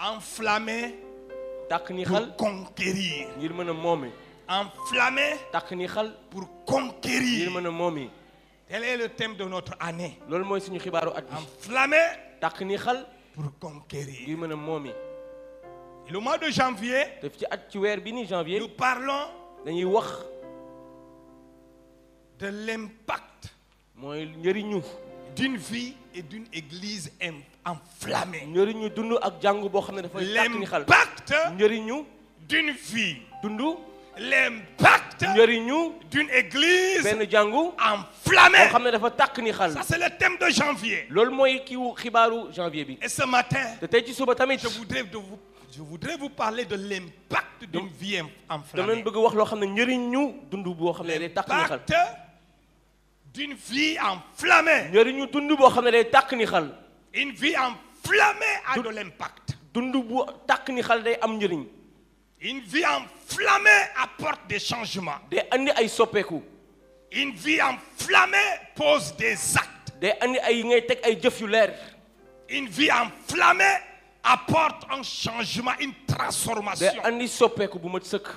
enflammé tàkk ni pour xal conquérir. ngir mën a moomi. Enflammé tàkk ni xal pour ngir conquérir. mën a moomi. Tel est le thème de notre année. loolu mooy suñu xibaaru at bi. Enflammé tàkk ni xal pour conquérir. ngir mën a moomi. Et le mois de janvier, te ci at ci weer bi ni janvier nous parlons dañuy wax de l'impact mooy njëriñu d'une vie et d'une église enflammée. njëriñu dund ak jàngu boo xam ne dafay tàkk ni xal. L'impact njëriñu d'une vie. dund L'impact njëriñu d'une église benn jàngu enflammée. boo xam ne dafa tàkk ni xal. Ça, c'est le thème de janvier. loolu mooy kiiwu xibaaru janvier bi. Et ce matin, te tey ci suba tamit je voudrais vous parler de l'impact d'une vie dama enflammée. leen bëgg wax loo xam ne njëriñu dund boo xam ne day tàkk ni xal. L'impact d'une vie enflammée. njëriñu dund boo xam ne day tàkk ni xal. Une vie enflammée a de l'impact. dund bu tàkk ni xal day am njëriñ. Une vie enflammée apporte des changements. day andi ay soppeeku. Une vie enflammée pose des actes. day andi ay ngay teg ay jëf yu leer. Une vie enflammée apporte un changement, une day transformation. andi soppeeku bu mat sëkk.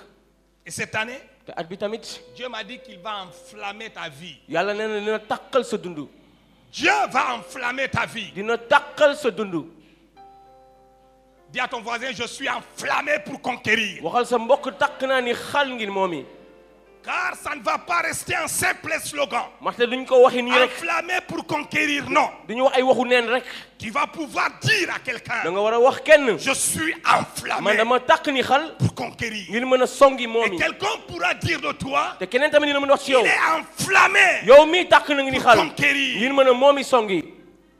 Et cette année, te at bi tamit Dieu m'a dit qu'il va enflammer ta vie. yàlla nee na dina tàkkal sa dund. Dieu va enflammer ta vie. dina tàkkal sa dund. Dis à ton voisin, je suis enflammé pour conquérir. waxal sa mbokk tàkk naa ni xal ngir moom yi. Car ça ne va pas rester un simple slogan. ndaxte duñ ko waxi nii rek. Enflammé pour conquérir, non. duñu wax ay waxu neen rek. Tu vas pouvoir dire à quelqu'un, da nga war a wax kenn. je suis man enflammé dama tàkk ni xal pour conquérir. ngir mën a songi moom Et yi. quelqu'un pourra dire de toi, te keneen tamit dina mën a wax ci yow. il est enflammé yow mii tàkk na ngi ni pour xal conquérir. ngir mën a moom yi songi.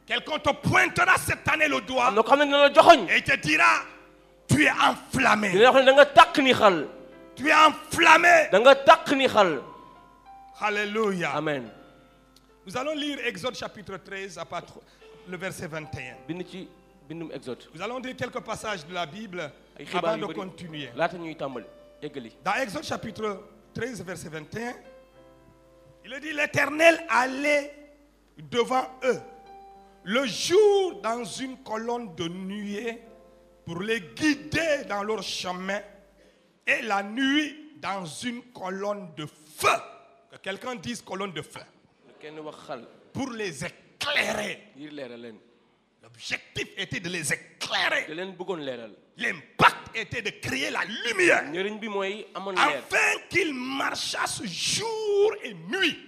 Quelqu'un te pointera cette année le doigt am na ko xam ne dina la joxoñ. et il te dira, tu es enflammé. dina wax ne da nga tàkk ni xal. Tu es enflammé. da nga tàkk ni xal. Alléluia. amen. Nous allons lire Exode chapitre 13 à partir le verset 21. bind ci bindum exode. Nous allons lire quelques passages de la Bible ay xibaar avant yu de bëri continuer. laata ñuy tàmbali eggali. Dans Exode chapitre 13, verset 21, il dit, l'Éternel allait devant eux le jour dans une colonne de nuée pour les guider dans leur chemin et la nuit dans une colonne de feu. Que quelqu'un dise colonne de feu. kenn wax xal Pour les éclairer. ngir leeral leen. L'objectif était de les éclairer. da leen bëggoon leeral. L'impact était de créer la lumière. njëriñ bi mooy amoon leer. Afin qu'ils marchassent jour et nuit.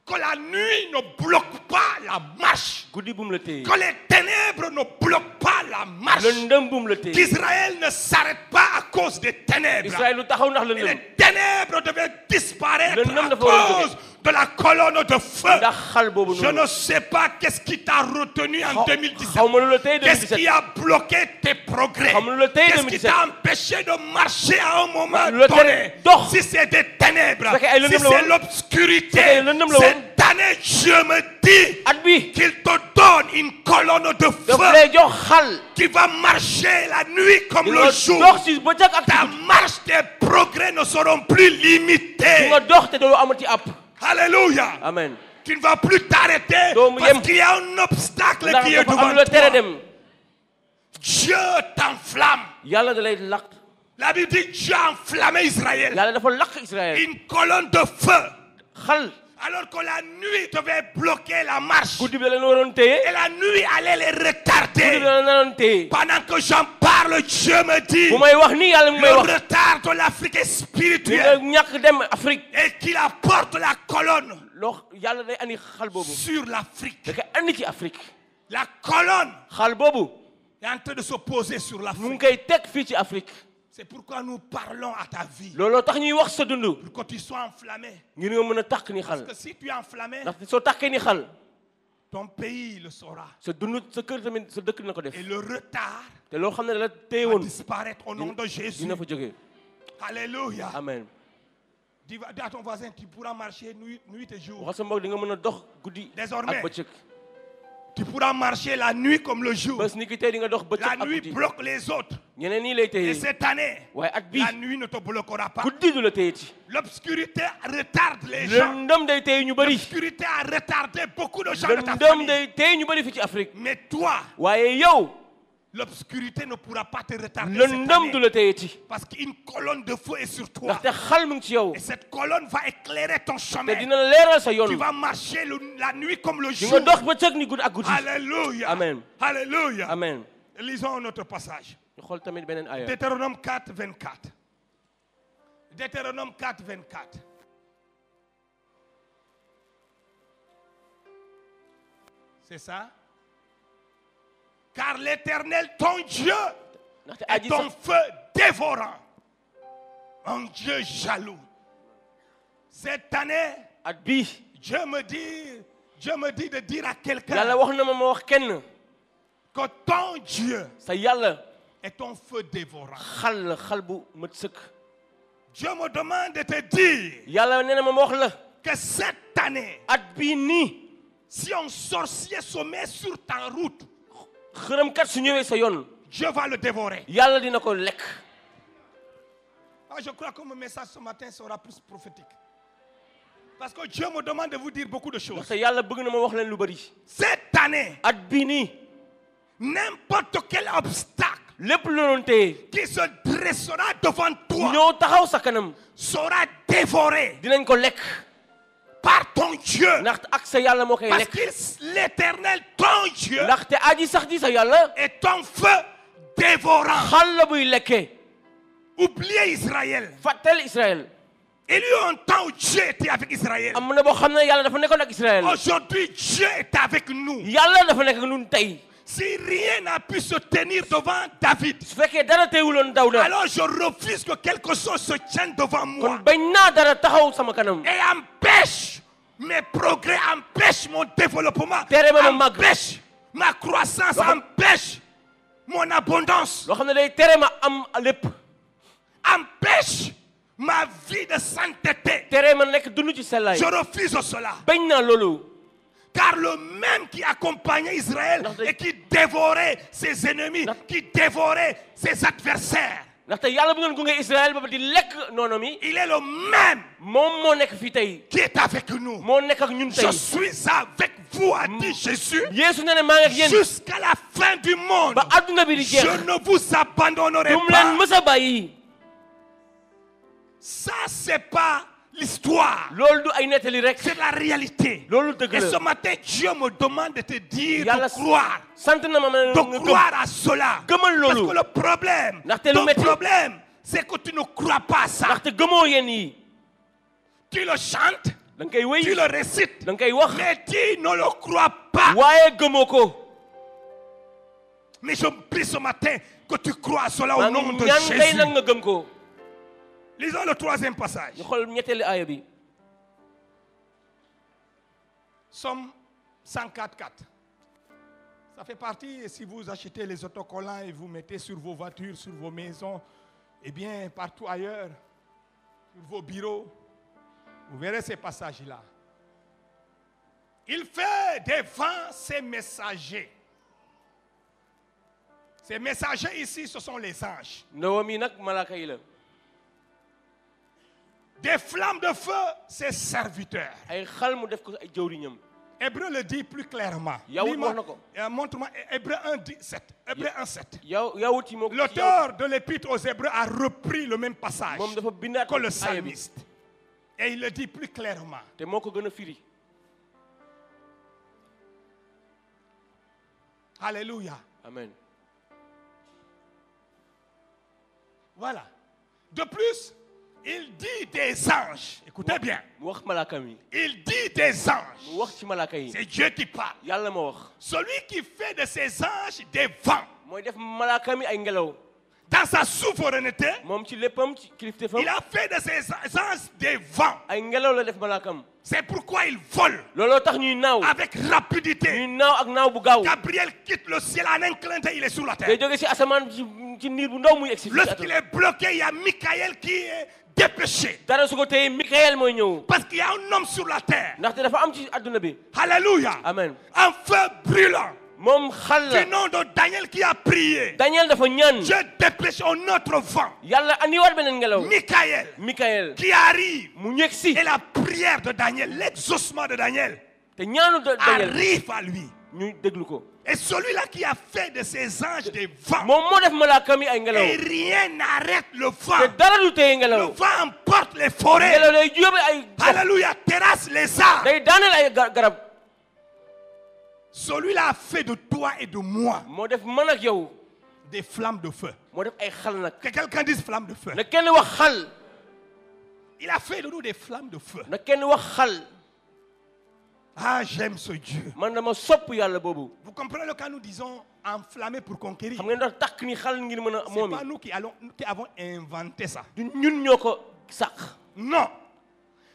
Que la nuit ne bloque pas la marche. guddi bu mu la téye. Que les ténèbres ne bloquent pas la marche. lëndëm bu mu la téye. Qu'Israël ne s'arrête pas à cause des ténèbres. Israël lu taxaw ndax Et lëndëm. les ténèbres devaient disparaître Lëndëm à dafa war a jóge. cause de la colonne de feu. ndax xal boobu Je noonu. ne sais pas qu'est-ce qui t'a retenu en 2017. xaw ma lu la téye Qu'est-ce 2017. qui a bloqué tes progrès? Xam lu la téye Qu'est-ce qui 2017. t'a empêché de marcher à un moment lu la tere donné? dox. Si c'est des ténèbres, Su fekkee ay si lëndëm la c'est woon. l'obscurité, Su fekkee lëndëm la woon. cette année, je me dis at bi qu'il te donne une colonne de daf feu lay jox xal. qui va marcher la nuit comme di le nga jour. dox ci bëccëg ak ci Ta guddi. marche, tes progrès ne seront plus di limités. nga dox te doo amati app. Alléluia. amen. Tu ne vas plus t'arrêter Doo mu parce yem. qu'il y a un obstacle ndax qui est dafa am devant lu la tere toi. dem. Dieu t'enflamme. yàlla da lay lakk. La Bible dit Dieu a enflammé Israël. yàlla dafa lakk Israël. Une colonne de feu. xal Alors que la nuit devait bloquer la marche. guddi bi la leen waroon téye. Et la nuit allait les guddi bi retarder. la leen waroon téye. Pendant que j'en parle, Dieu me dit bu may wax nii yàlla mu may le wax. retard de l'Afrique est di nga spirituel. ñàkk dem Afrique. Et qu'il apporte la colonne loo yàlla day andi xal boobu. sur l'Afrique. da koy andi ci Afrique. La colonne xal boobu est en train de se poser sur mu l'Afrique. ngi koy teg fii ci Afrique. C'est pourquoi nous parlons à ta vie. looloo tax ñuy wax sa dund. Pour que tu sois enflammé. ngir nga mën a tàkk ni xal. Parce que si tu es enflammé, ndaxte soo tàkkee ni xal. ton pays le saura. sa dund sa kër tamit sa dëkk dina ko def. Et le retard te loo xam ne da la téye va woon disparaître au nom de Jésus. dina fa jógee. Alléluia. amen. Dis à ton voisin, tu pourras marcher nuit et jour. waxal sa mbokk di nga mën a dox guddi. Désormais. ak bëccëg. Tu pourras marcher la nuit comme le jour. bés ni ki tey di nga dox bëccëg La ak nuit guddi. bloque les autres. ñeneen ñii lay Et téye. cette année, waaye at bi la nuit ne te bloquera pas. guddi du la téye ci. L'obscurité retarde les gens. lëndëm day téye ñu bëri. L'obscurité a retardé beaucoup de gens de ta lëndëm famille. day téye ñu bëri fii ci Afrique. Mais toi, waaye yow l'obscurité ne pourra pas te retarder. lëndëm du la téyeti Parce qu'une colonne de feu est sur toi. ndaxte xal mu ngi ci yow Et cette colonne va éclairer ton te chemin. dina leeral sa yoon Tu vas marcher la nuit comme le di jour. nga dox bëccëg ni guddi ak guddi. Alléluia. Amen. Alléluia. Amen. Lisons un autre passage. ñu xool tamit beneen aaya. Deutéronome 4, 24. Deutéronome 4, 24. C'est ça? Car l'Éternel, ton Dieu, ndaxte est aji ton sax feu dévorant. Un Dieu jaloux. Cette année, at bii Dieu me dit de dire à quelqu'un yàlla wax na ma wax kenn que ton Dieu sa yàlla est ton feu dévorant. xal bu mat sëkk. Dieu me demande de te dire yàlla nee na ma wax la que cette année, at bii nii si un sorcier se met sur ta route, xërëmkat su ñëwee sa yoon Dieu va le dévorer. yàlla dina ko lekk. Je crois que mon message ce matin sera plus prophétique. Parce que Dieu me demande de vous dire beaucoup de choses. ndaxte yàlla bëgg na ma wax leen lu bari. Cette année, at bii nii n'importe quel obstacle lépp lu doon téye qui se dressera devant toi ñëw taxaw sa kanam sera dévoré dinañ ko lekk par ton Dieu. ndaxte ak sa yàlla moo koy Parce lekk. que l'Éternel, ton Dieu, ndaxte aji sax di sa yàlla est ton feu dévorant. xal la buy lekkee. Oubliez Israël. fàttel Israël. Il y a eu un temps où Dieu était avec Israël. am na boo xam ne yàlla dafa nekkoon ak Israël. Aujourd'hui, Dieu est avec nous. yàlla dafa nekk ak ñun tey. Si rien n'a pu se tenir devant David, su fekkee dara teewuloon Dawda. alors je refuse que quelque chose se tienne devant moi kon bañ naa dara taxaw sama kanam. et empêche mes progrès, empêche mon développement, Tere ma ma màgg. empêche ma croissance, empêche mon abondance, loo xam ne day tere ma am lépp. empêche ma vie de sainteté. tere ma nekk dund ci sellaay. Je refuse cela. bañ naa loolu. Car le même qui accompagnait Israël et qui dévorait ses ennemis, qui dévorait ses adversaires, ndaxte yàlla bu ngeen gunge Israël ba di lekk noonam yi. il est le même moom moo nekk fii tey. qui est avec nous. moo nekk ak ñun tey. Je suis avec vous, a dit Jésus, Yeesu nee na maa ngi ak yéen. jusqu'à la fin du monde. ba adduna bi di jeex. Je ne vous abandonnerai du mu pas. leen mës a bàyyi. Ça, c'est pas l'histoire. loolu du ay nettali rek. C'est la réalité. loolu dëgg Et la. ce matin, Dieu me demande de te dire yàlla de croire. sant na ma ne De nga gëm. croire à cela. gëmal Parce loolu. que le problème, Ndaxte lu ton metti. problème, c'est que tu ne crois pas à ça. ndaxte gëmoo yéen yi. Tu le chantes, da nga koy wéy. tu le récites, da nga koy wax. mais tu ne le crois pas. waaye gëmoo ko. Mais je prie ce matin que tu crois à cela maa au nom ngi de ñaan tey Jésus. nag nga gëm ko. Lisons le troisième passage. ñu xool ñetteelu aaya bi. Somme 104.4. Ça fait partie, et si vous achetez les autocollants et vous mettez sur vos voitures, sur vos maisons, et bien partout ailleurs, sur vos bureaux, vous verrez ces passages-là. Il fait des vents ses messagers. Ces messagers ici, ce sont les anges. ndawam yi nag malaaka yi la. Des flammes de feu, ses serviteurs. ay xal mu def ko ay jawriñam. Hébreu le dit plus clairement. Yawut Lis-moi, wax na ko. montre-moi Hébreu 1:7. Hébreu 1:7. yawut yi moo ko. L'auteur de l'épître aux Hébreux a repris le même passage moom dafa bindaat que le aaya bi. psalmiste. Et il le dit plus clairement. te moo ko gën a firi. Alléluia. amen. Voilà. De plus, il dit des anges. Écoutez bien. mu wax malaaka mi. Il dit des anges. mu wax ci malaaka yi. C'est Dieu qui parle. yàlla ma wax. Celui qui fait de ses anges des vents. mooy def malaaka mi ay ngelaw. Dans sa souveraineté, moom ci léppam ci kilifteefam. il a fait de ses anges des vents. ay ngelaw la def malaakam. C'est pourquoi il vole looloo tax ñuy naaw. avec rapidité. ñuy naaw ak naaw bu gaaw. Gabriel quitte le ciel en un clin d'œil, il est sur la day terre. jóge ci asamaan ci niir bu ndaw muy egsi. Lorsqu'il est bloqué, il y a Michael qui est dépêché. dara su ko téye Mikaël mooy ñëw. Parce qu'il y a un homme sur la terre. ndaxte dafa am ci adduna bi. Alléluia. amen. Un feu brûlant. moom xal Du la. nom de Daniel qui a prié. Daniel dafa ñaan. Dieu dépêche un autre vent. yàlla andiwaat beneen ngelaw. Michael Mikaël qui arrive. mu ñëg si. Et la prière de Daniel, l'exaucement de Daniel te ñaanu Daniel arrive à lui. ñu déglu ko. Et celui-là qui a fait de ses anges des vents. moom moo def malaaka mi ay Et ngelaw rien n'arrête le te vent. dara du téye Le ngelaw vent emporte les forêts. ngelaw day jóobe ay gox Alléluia, terrasse les arbres. day daaneel ay garab Celui-là a fait de toi et de moi moo def man ak yow des flammes de feu. moo def ay xal nag Que quelqu'un dise flammes de feu. na kenn wax xal Il a fait de nous des flammes de feu. na kenn wax xal Ah, j'aime ce Dieu. man dama sopp yàlla boobu Vous comprenez quand nous disons enflammer pour conquérir. xam ngeen ndax takk ni xal ngir mën a C'est moom pas nous qui avons inventé ça. du ñun ñoo ko sàq Non.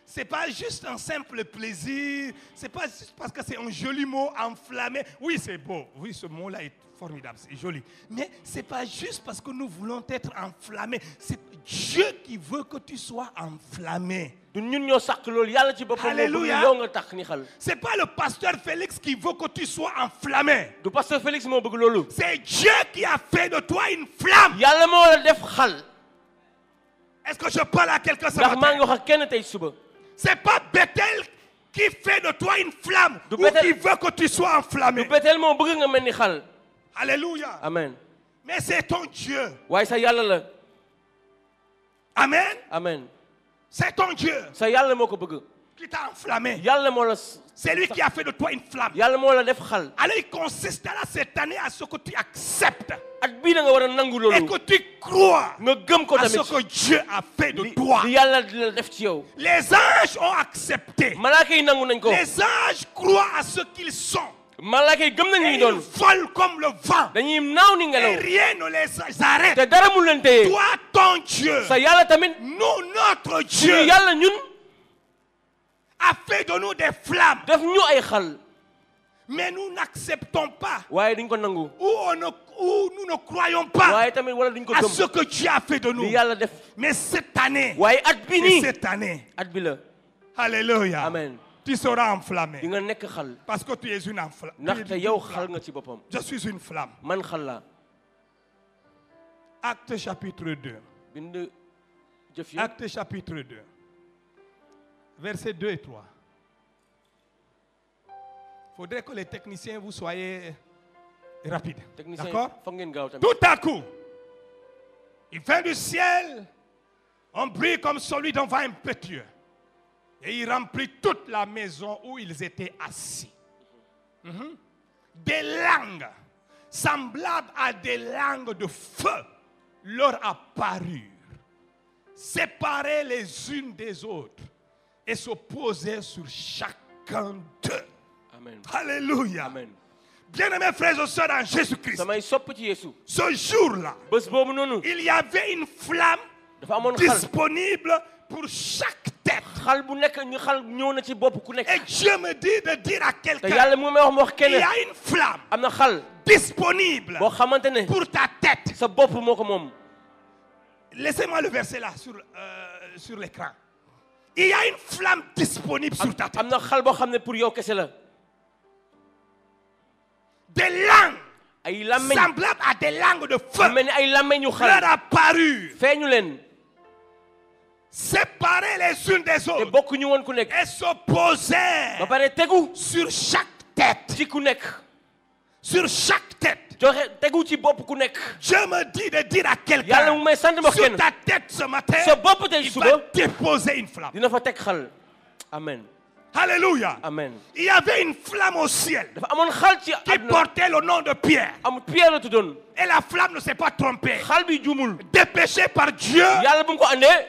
C'est pas juste un simple plaisir. C'est pas juste parce que c'est un joli mot, enflammé. Oui, c'est beau. Oui, ce mot-là est formidable, c'est joli. Mais c'est pas juste parce que nous voulons être enflammés. C'est Dieu qui veut que tu sois enflammé. du ñun ñoo sàq loolu yàlla ci boppam moo bëgg Alléluia. yow nga takk ni xal C'est pas le pasteur Félix qui veut que tu sois enflammé. du pasteur Félix moo bëgg loolu C'est Dieu qui a fait de toi une flamme. yàlla moo la def xal Est-ce que je parle à quelqu'un ce ndax maa ngi matin? wax ak kenn tey suba C'est pas Bethel qui fait de toi une flamme Du ou Bethel- qui veut que tu sois enflammé. du Betel moo bëgg nga mel ni xal Alléluia. amen Mais c'est ton Dieu. waaye sa yàlla la Amen. amen C'est ton Dieu sa yàlla moo ko bëgg qui t'a enflammé. yàlla moo la C'est lui qui a fait de toi une flamme. yàlla moo la def xal Alors il consistera cette année à ce que tu acceptes at bii da nga war a nangu et loolu que tu crois nga gëm ko à ce tamit que Dieu a fait de li toi. li yàlla di la def ci yow Les anges ont accepté. malaaka yi nangu nañ ko Les anges croient à ce qu'ils sont. malaaka yi gëm nañ Et ñuy ils doon volent comme le vent. dañuy naaw ni Et ngelaw rien ne les arrête. te dara mu leen téye Toi, ton Dieu, sa yàlla tamit nous, notre suñu Dieu, yàlla ñun a fait de nous des flammes. def ñu ay xal Mais nous n'acceptons pas waaye duñ ko nangu ou nous ne croyons pas waaye tamit wala duñ ko à gëm ce que Dieu a fait de nous. li yàlla def Mais cette année, waaye at bi et nii cette année, at bi la alléluia, amen tu seras di enflammé. nga nekk xal Parce que tu es une flamme. ndaxte yow xal nga ci boppam Je suis une flamme. man xal la Acte chapitre 2. bind jëf yi Acte chapitre 2. Versets 2 et 3. Il faudrait que les techniciens, vous soyez rapides. technicien D'accord? foog ngeen gaaw tamit Tout à coup, il vint du ciel un bruit comme celui d'un vent impétueux. Et il remplit toute la maison où ils étaient assis. Des langues semblables à des langues de feu leur apparurent, séparées les unes des autres et se posaient sur chacun d'eux. amen Alléluia. amen Bien-aimés frères et sœurs en Jésus-Christ, samay sopp ci Yeesu ce jour-là, bés boobu noonu il y avait une flamme dafa amoon xal disponible pour chaque tête. xal bu nekk ñu xal ñëw na ci bopp ku nekk Et Dieu me dit de dire à te quelqu'un, yàlla mu may wax ma wax il kenn y a une flamme am na xal disponible boo xamante ne pour ta tête. sa bopp moo ko moom Laissez-moi le verset là sur l'écran. Il y a une flamme disponible sur ta tête. am na xal boo xam ne pour yow kese la Des langues ay làmmeñ semblables à des langues de feu mel ni ay làmmeñ yu leur xal apparurent, feeñu leen séparées les unes des te autres bokk ñu woon ku nekk et se posaient ba pare tegu sur chaque tête. ci ku nekk Sur chaque tête. joxe tegu ci bopp ku nekk Dieu me dit de dire à yàlla quelqu'un, mu may sant ma wax sur kenn ta tête ce matin, sa bopp tey il suba va déposer une flamme. dina fa teg xal amen Alléluia. amen Il y avait une flamme au ciel dafa amoon xal ci qui àdduna portait le nom de Pierre. am Pierre la tuddoon Et la flamme ne s'est pas trompée. xal bi juumul Dépêchée par Dieu. yàlla bu mu ko andee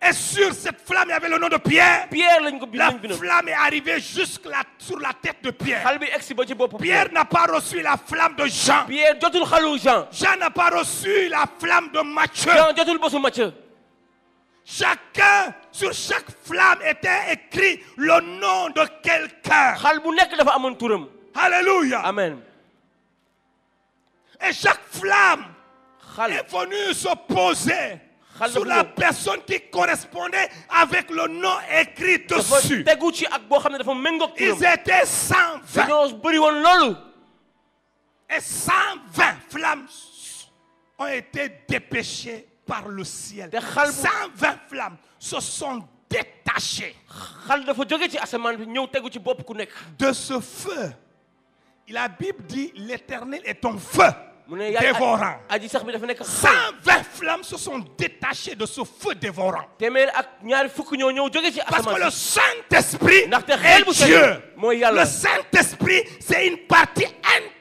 Et sur cette flamme, il y avait le nom de Pierre. Pierre lañ ko La bindoon flamme est arrivée jusque là, sur la tête de Pierre. xal bi egsi ba ci bopp Pierre n'a pas reçu la flamme de Jean. Pierre jotul xalu Jean Jean n'a pas reçu la flamme de Matthieu. Jean jotul bésu Matthieu Chacun, sur chaque flamme était écrit le nom de quelqu'un. xal bu nekk dafa amoon turam Alléluia. amen Et chaque flamme xal est venue se poser Xal sur dafa la ñëw. personne qui correspondait avec le nom écrit dafa dessus. tegu ci ak boo xam ne dafa méngoog turam Ils étaient 120. dañoo bëri woon loolu Et 120 flammes ont été dépêchées par le ciel. Te xal bu- 120 flammes se sont détachées. xal dafa jóge ci asamaan bi ñëw tegu ci bopp ku nekk De ce feu, la Bible dit l'Éternel est ton feu mu ne yàlla dévorant. aji sax bi dafa nekk xal 120 flammes se sont détachées de ce feu dévorant. téeméer ak ñaari fukk ñoo ñëw jóge ci Parce que asamaan le Saint-Esprit ndaxte xel bu est Dieu. sell mooy yàlla Le Saint-Esprit, c'est une partie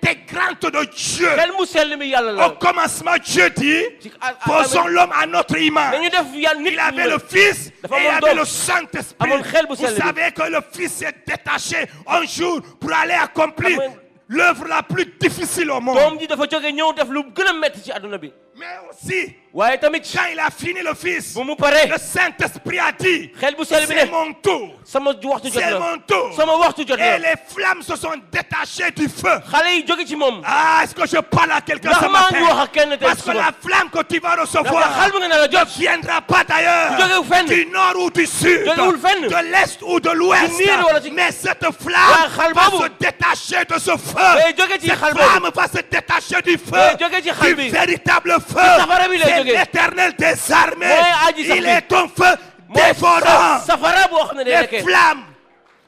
intégrante de Dieu. xel mu sell mi yàlla Au la commencement, Dieu dit, ci faisons l'homme à notre image. dañu def yàlla nit Il avait le Fils et dafa il amoon avait doom le Saint-Esprit. amoon xel bu Vous sell bi savez que le Fils s'est détaché un jour pour aller accomplir Amoon- l'œuvre la plus difficile au monde. doom ji dafa jóge ñëw def lu gën a metti ci àdduna bi Mais aussi, waaye tamit quand il a fini le Fils, bu mu paree le Saint-Esprit a dit, xel bu sell bi c'est ne mon tour. sama waxtu jot C'est na mon tour. sama waxtu jot Et na les flammes se sont détachées du feu. xale yi jóge ci moom Ah, est-ce que je parle à quelqu'un ndax ce maa ngi wax matin? ak kenn tey Parce que suba la flamme que tu vas ndax recevoir xal bi nga nar a ne jot viendra pas d'ailleurs, jógewul fenn du nord ou du sud, jógewul fenn de l'est ou de l'ouest. du niir wala ci- Mais cette waa flamme xal va boobu se détacher de ce day feu. jóge ci Cette xal boobu flamme va se détacher du day feu, jóge ci xal du bi véritable safara bi feu. lay C'est jóge l'Éternel des armées. mooy aji sax Il bi est ton feu dévorant. safara boo xam ne day Les nekkee flammes,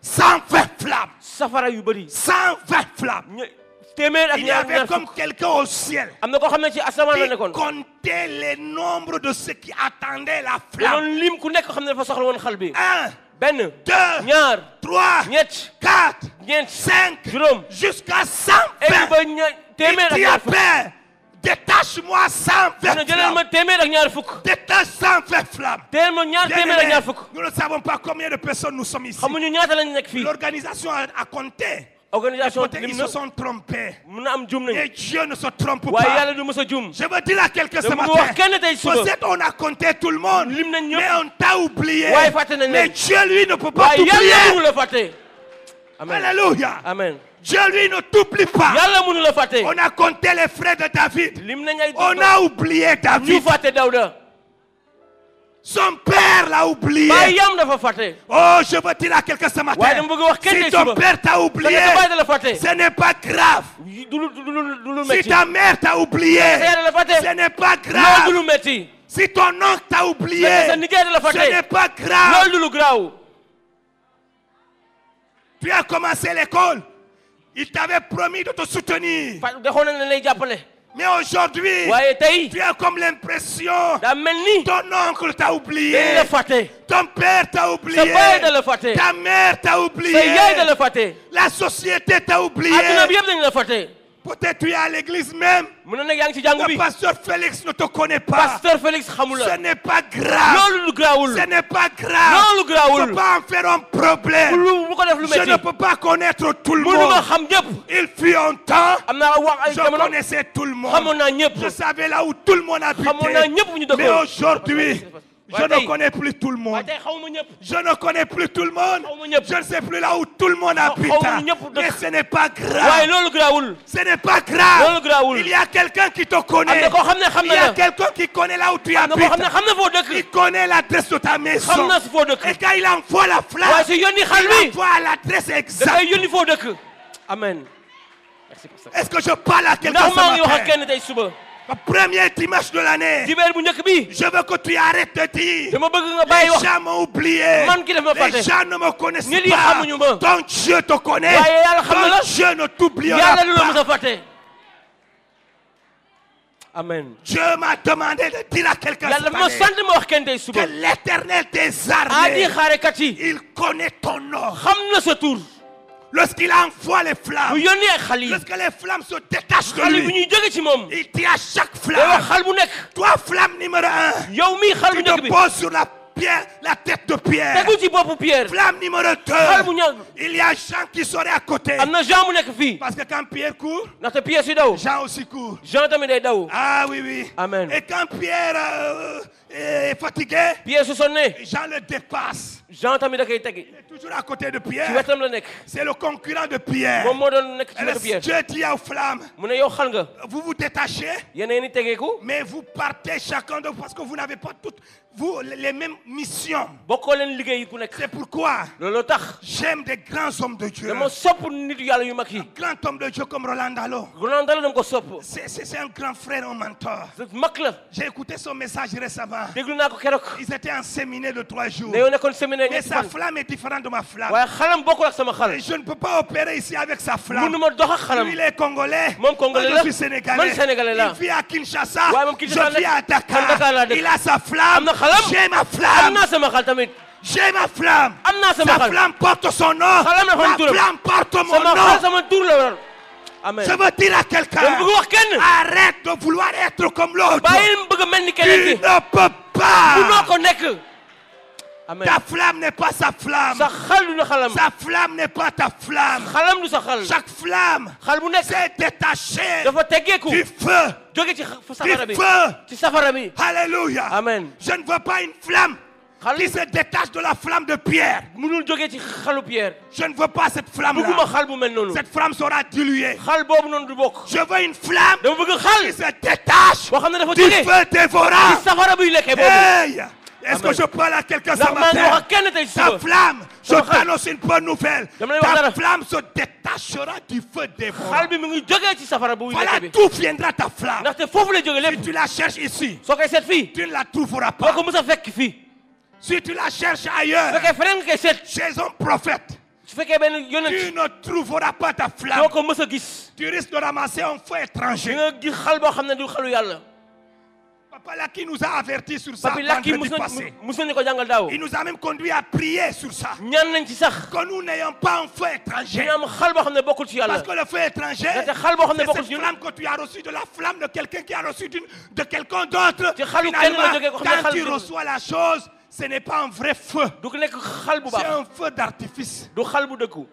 120 flammes, safara yu bëri 120 flammes. téeméer ak Il y ñaar avait ñaar comme fukk quelqu'un au ciel am na koo xam ne ci asamaan la qui nekkoon comptait les nombres de ceux qui attendaient la da flamme. doon lim ku nekk xam ne dafa soxla woon xal bi 1, benn 2, ñaar 3, ñett 4, ñeent 5, juróom jusqu'à egg 120. ba Il téeméer ak dit à ñaar fukk Père, détache-moi mu 120 ne jëlal ma flammes. téeméer ak ñaar fukk Détache 120 flammes. téeméer ma ñaar téeméer ak ñaar fukk Nous ne savons pas combien de personnes nous sommes ici. xamuñu ñaata lañ nekk fii L'organisation a compté. organisation Peut-être lim ils na se sont trompés. mun na am juum nañu Et Dieu ne se trompe waaye pas. yàlla du mës a juum Je veux dire à quelqu'un ce dama matin. wax kenn tey suba Peut-être on a compté tout le monde, lim nañ mais ñëpp on t'a oublié. waaye fàtte nañ Mais leen Dieu, lui, ne peut pas waaye yàlla t'oublier. mënu la fàtte amen Alléluia. amen Dieu, lui, ne t'oublie pas. yàlla mënu la fàtte On a compté les frères de David. lim nañ ay On a oublié ñu David. fàtte Dawda Son père l'a oublié. baay yam dafa fàtte Oh, je veux dire à quelqu'un ce waaye matin. dama bëgg wax kenn Si tey ton suba père t'a oublié, sa baay da la fàtte ce n'est pas grave. du lu Si metti ta mère t'a oublié, sa yaay da la fàtte ce n'est pas loolu du grave. lu metti Si ton oncle t'a oublié, sa nijaay da la ce n'est fàtte pas grave. loolu du lu graaw Tu as commencé l'école. Il t'avait promis de te soutenir. dexoon nañ ne lay jàppale Mais aujourd'hui, waaye tey tu as comme l'impression daa mel ni ton oncle t'a oublié. dañ la fàtte Ton père t'a oublié. sa baay da la fàtte Ta mère t'a oublié. sa yaay da la fàtte La société t'a oublié. adduna bi yëpp dañ la fàtte Peut-être tu es à l'église même. mu ne nag yaa ngi ci jàng Le bi pasteur Félix ne te connaît pas. pasteur Félix xamul Ce la n'est pas grave. loolu lu graawul Ce n'est pas grave. loolu Je ne graawul peux pas en faire un problème. bu ko def lu Je ne metti peux pas connaître tout le mënuma monde. xam ñëpp Il fut un temps, am naa wax ay je jamono connaissais tout le monde. xamoon naa ñëpp Je savais là où tout le monde xamoon naa habitait. ñëpp ñu Mais dëkkoon aujourd'hui, je ne connais plus tout le waaye monde. tey xawma ñëpp Je ne connais plus tout le monde. xawma ñëpp Je ne sais plus là où tout le monde habite. xawma ñëpp Mais dëkk ce n'est pas waaye grave. loolu graawul Ce n'est pas grave. loolu graawul Il y a quelqu'un qui te am connaît. na koo xam ne xam Il na y a la quelqu'un qui connaît là où tu am na koo xam ne habites. xam na foo Il dëkk connaît l'adresse de ta xam maison. na si foo dëkk Et quand il envoie la waaye flamme, su yónni xal il bi envoie l'adresse exacte. dafay yónni foo dëkk amen merci pour ça Est-ce que je parle à quelqu'un ndax ce maa ngi wax ak matin? kenn tey suba Le premier dimanche de l'année, dibeer bu njëkk bi je veux que tu arrêtes de dire dama bëgg nga bàyyi les wax gens m'ont oublié. man ki def ma Les fàtte gens ne me connaissent nit yi pas. xamuñu ma Ton Dieu te connaît. waaye yàlla xam na la Ton Dieu ne t'oubliera yàlla du la mës pas. a fàtte amen Dieu m'a demandé de dire à quelqu'un yàlla cette dafa ma année sant ma wax kenn tey que suba l'Éternel des aji armées, xaarekat yi il connaît ton nom. xam na sa tur Lorsqu'il envoie les mu flammes, yónni ay xal yi lorsque les flammes se détachent xal de yi bu lui, ñuy jóge ci moom il dit à chaque day wax flamme, xal bu nekk toi flamme numéro 1, yow mii xal bu tu njëkk te bi poses sur la pierre, la tête de Pierre. tegu ci boppu Pierre Flamme numéro 2, xal bu ñëw il y a Jean qui serait à côté. am na Jean mu nekk fii Parce que quand Pierre court, ndaxte Pierre si daw Jean aussi court. Jean tamit day daw Ah oui, oui. amen Et quand Pierre est fatigué, Pierre su sonnee Jean le dépasse. Jean tamit da koy tegi Il est toujours à côté de ci Pierre. wetam la nekk C'est le concurrent de Pierre. moom moo doon nekk ci Et wetu Pierre Dieu dit aux flammes, mu ne yow xal nga vous vous détachez, yeneen i tegeeku mais vous partez chacun de vous parce que vous n'avez pas toutes vous, les mêmes missions. bokkoo leen liggéey ku nekk C'est pourquoi loolu tax j'aime des grands hommes de Dieu. dama sopp nit yàlla yu mag yi Grand homme de Dieu comme Roland Dalo. Roland Dalo dama ko sopp C'est un grand frère, un mentor. mag la J'ai écouté son message récemment. récemment. déglu naa ko keroog. Ils étaient en séminaire de 3 jours. dañoo nekkoon séminaire Mais ñetti sa fan. flamme est différente de ma flamme. waaye xalam bokkul ak sama xal. Et je ne peux pas opérer ici avec sa flamme. mënu ma dox ak xalam. Lui, il est congolais. moom congolais Moi, la. je suis sénégalais. man sénégalais la. Il vit à Kinshasa. waaye moom Kinshasa Je vis à man Dakar Dakar. laa dëkk. Il a sa flamme. am na xalam. J'ai ma am flamme. naa sama xal tamit. J'ai ma flamme. am naa sama Sa xal. flamme porte son nom. xalam na Ma xam turam. flamme porte mon sama nom. xal sama tur la war. amen. Je veux dire à dama quelqu'un, bëgg wax kenn. arrête de vouloir être comme l'autre. bàyyil bëgg a mel ni keneen Tu ki. ne peux munoo pas. ko nekk. amen. Ta flamme n'est pas sa flamme. sa xal du na xalam. Sa flamme n'est pas ta flamme. xalam du sa xal. Chaque flamme xal bu nekk s'est détachée dafa teggeeku. du feu. jóge ci Du safara bi. feu. ci safara bi. Alléluia. amen. Je ne veux pas une flamme xal qui se détache de la flamme de Pierre. mënul jóge ci xalu Pierre. Je ne veux pas cette bëgguma flamme-là. xal bu mel noonu. Cette flamme sera diluée. xal boobu noonu du bokk. Je veux une flamme dama bëgg qui xal. se détache boo xam ne dafa du jóge feu dévorant. ci safara buy lekkee boobu. Hey! Est-ce Amen. que je parle à quelqu'un ce ndax maa ngi wax matin? ak kenn tey Ta suba. flamme, je Sama xal. t'annonce une bonne nouvelle. Dama lay wax Ta dara. flamme se détachera du feu dévorant. xal bi mu ngi jógee ci safara buy Voilà lekkee bi. d'où viendra ta flamme. ndaxte foofu lay jóge Si lépp. tu la cherches ici, soo koy seet fii. tu ne la trouveras boo pas. ko mës a fekk fii. Si tu la cherches su ailleurs, fekkee feneen nga koy seet. chez un prophète, su fekkee benn tu yonent. ne trouveras pas ta doo flamme. ko mës a gis. Tu risques de ramasser un feu di étranger. nga gis xal boo xam ne du xalu yàlla. Papa Laki nous a avertis sur ça papi lakki vendredi passé. mus nañu ko jàngal daaw. Il nous a même conduit à prier sur ça. ñaan nañ ci sax. Que nous n'ayons pas un feu étranger. ñu am xal boo xam ne bokkul ci yàlla. Parce que le feu étranger, ndaxte xal boo xam ne c'est bokkul cette ci ñun. flamme que tu as reçue de la flamme de quelqu'un qui a reçu de quelqu'un d'autre. ci xalu kenn Finalement, la jógee ko xam ne quand xal tu bi- reçois la chose, ce n'est pas un vrai feu. du ko nekk xal bu C'est baax. un feu d'artifice. du xal bu dëkku.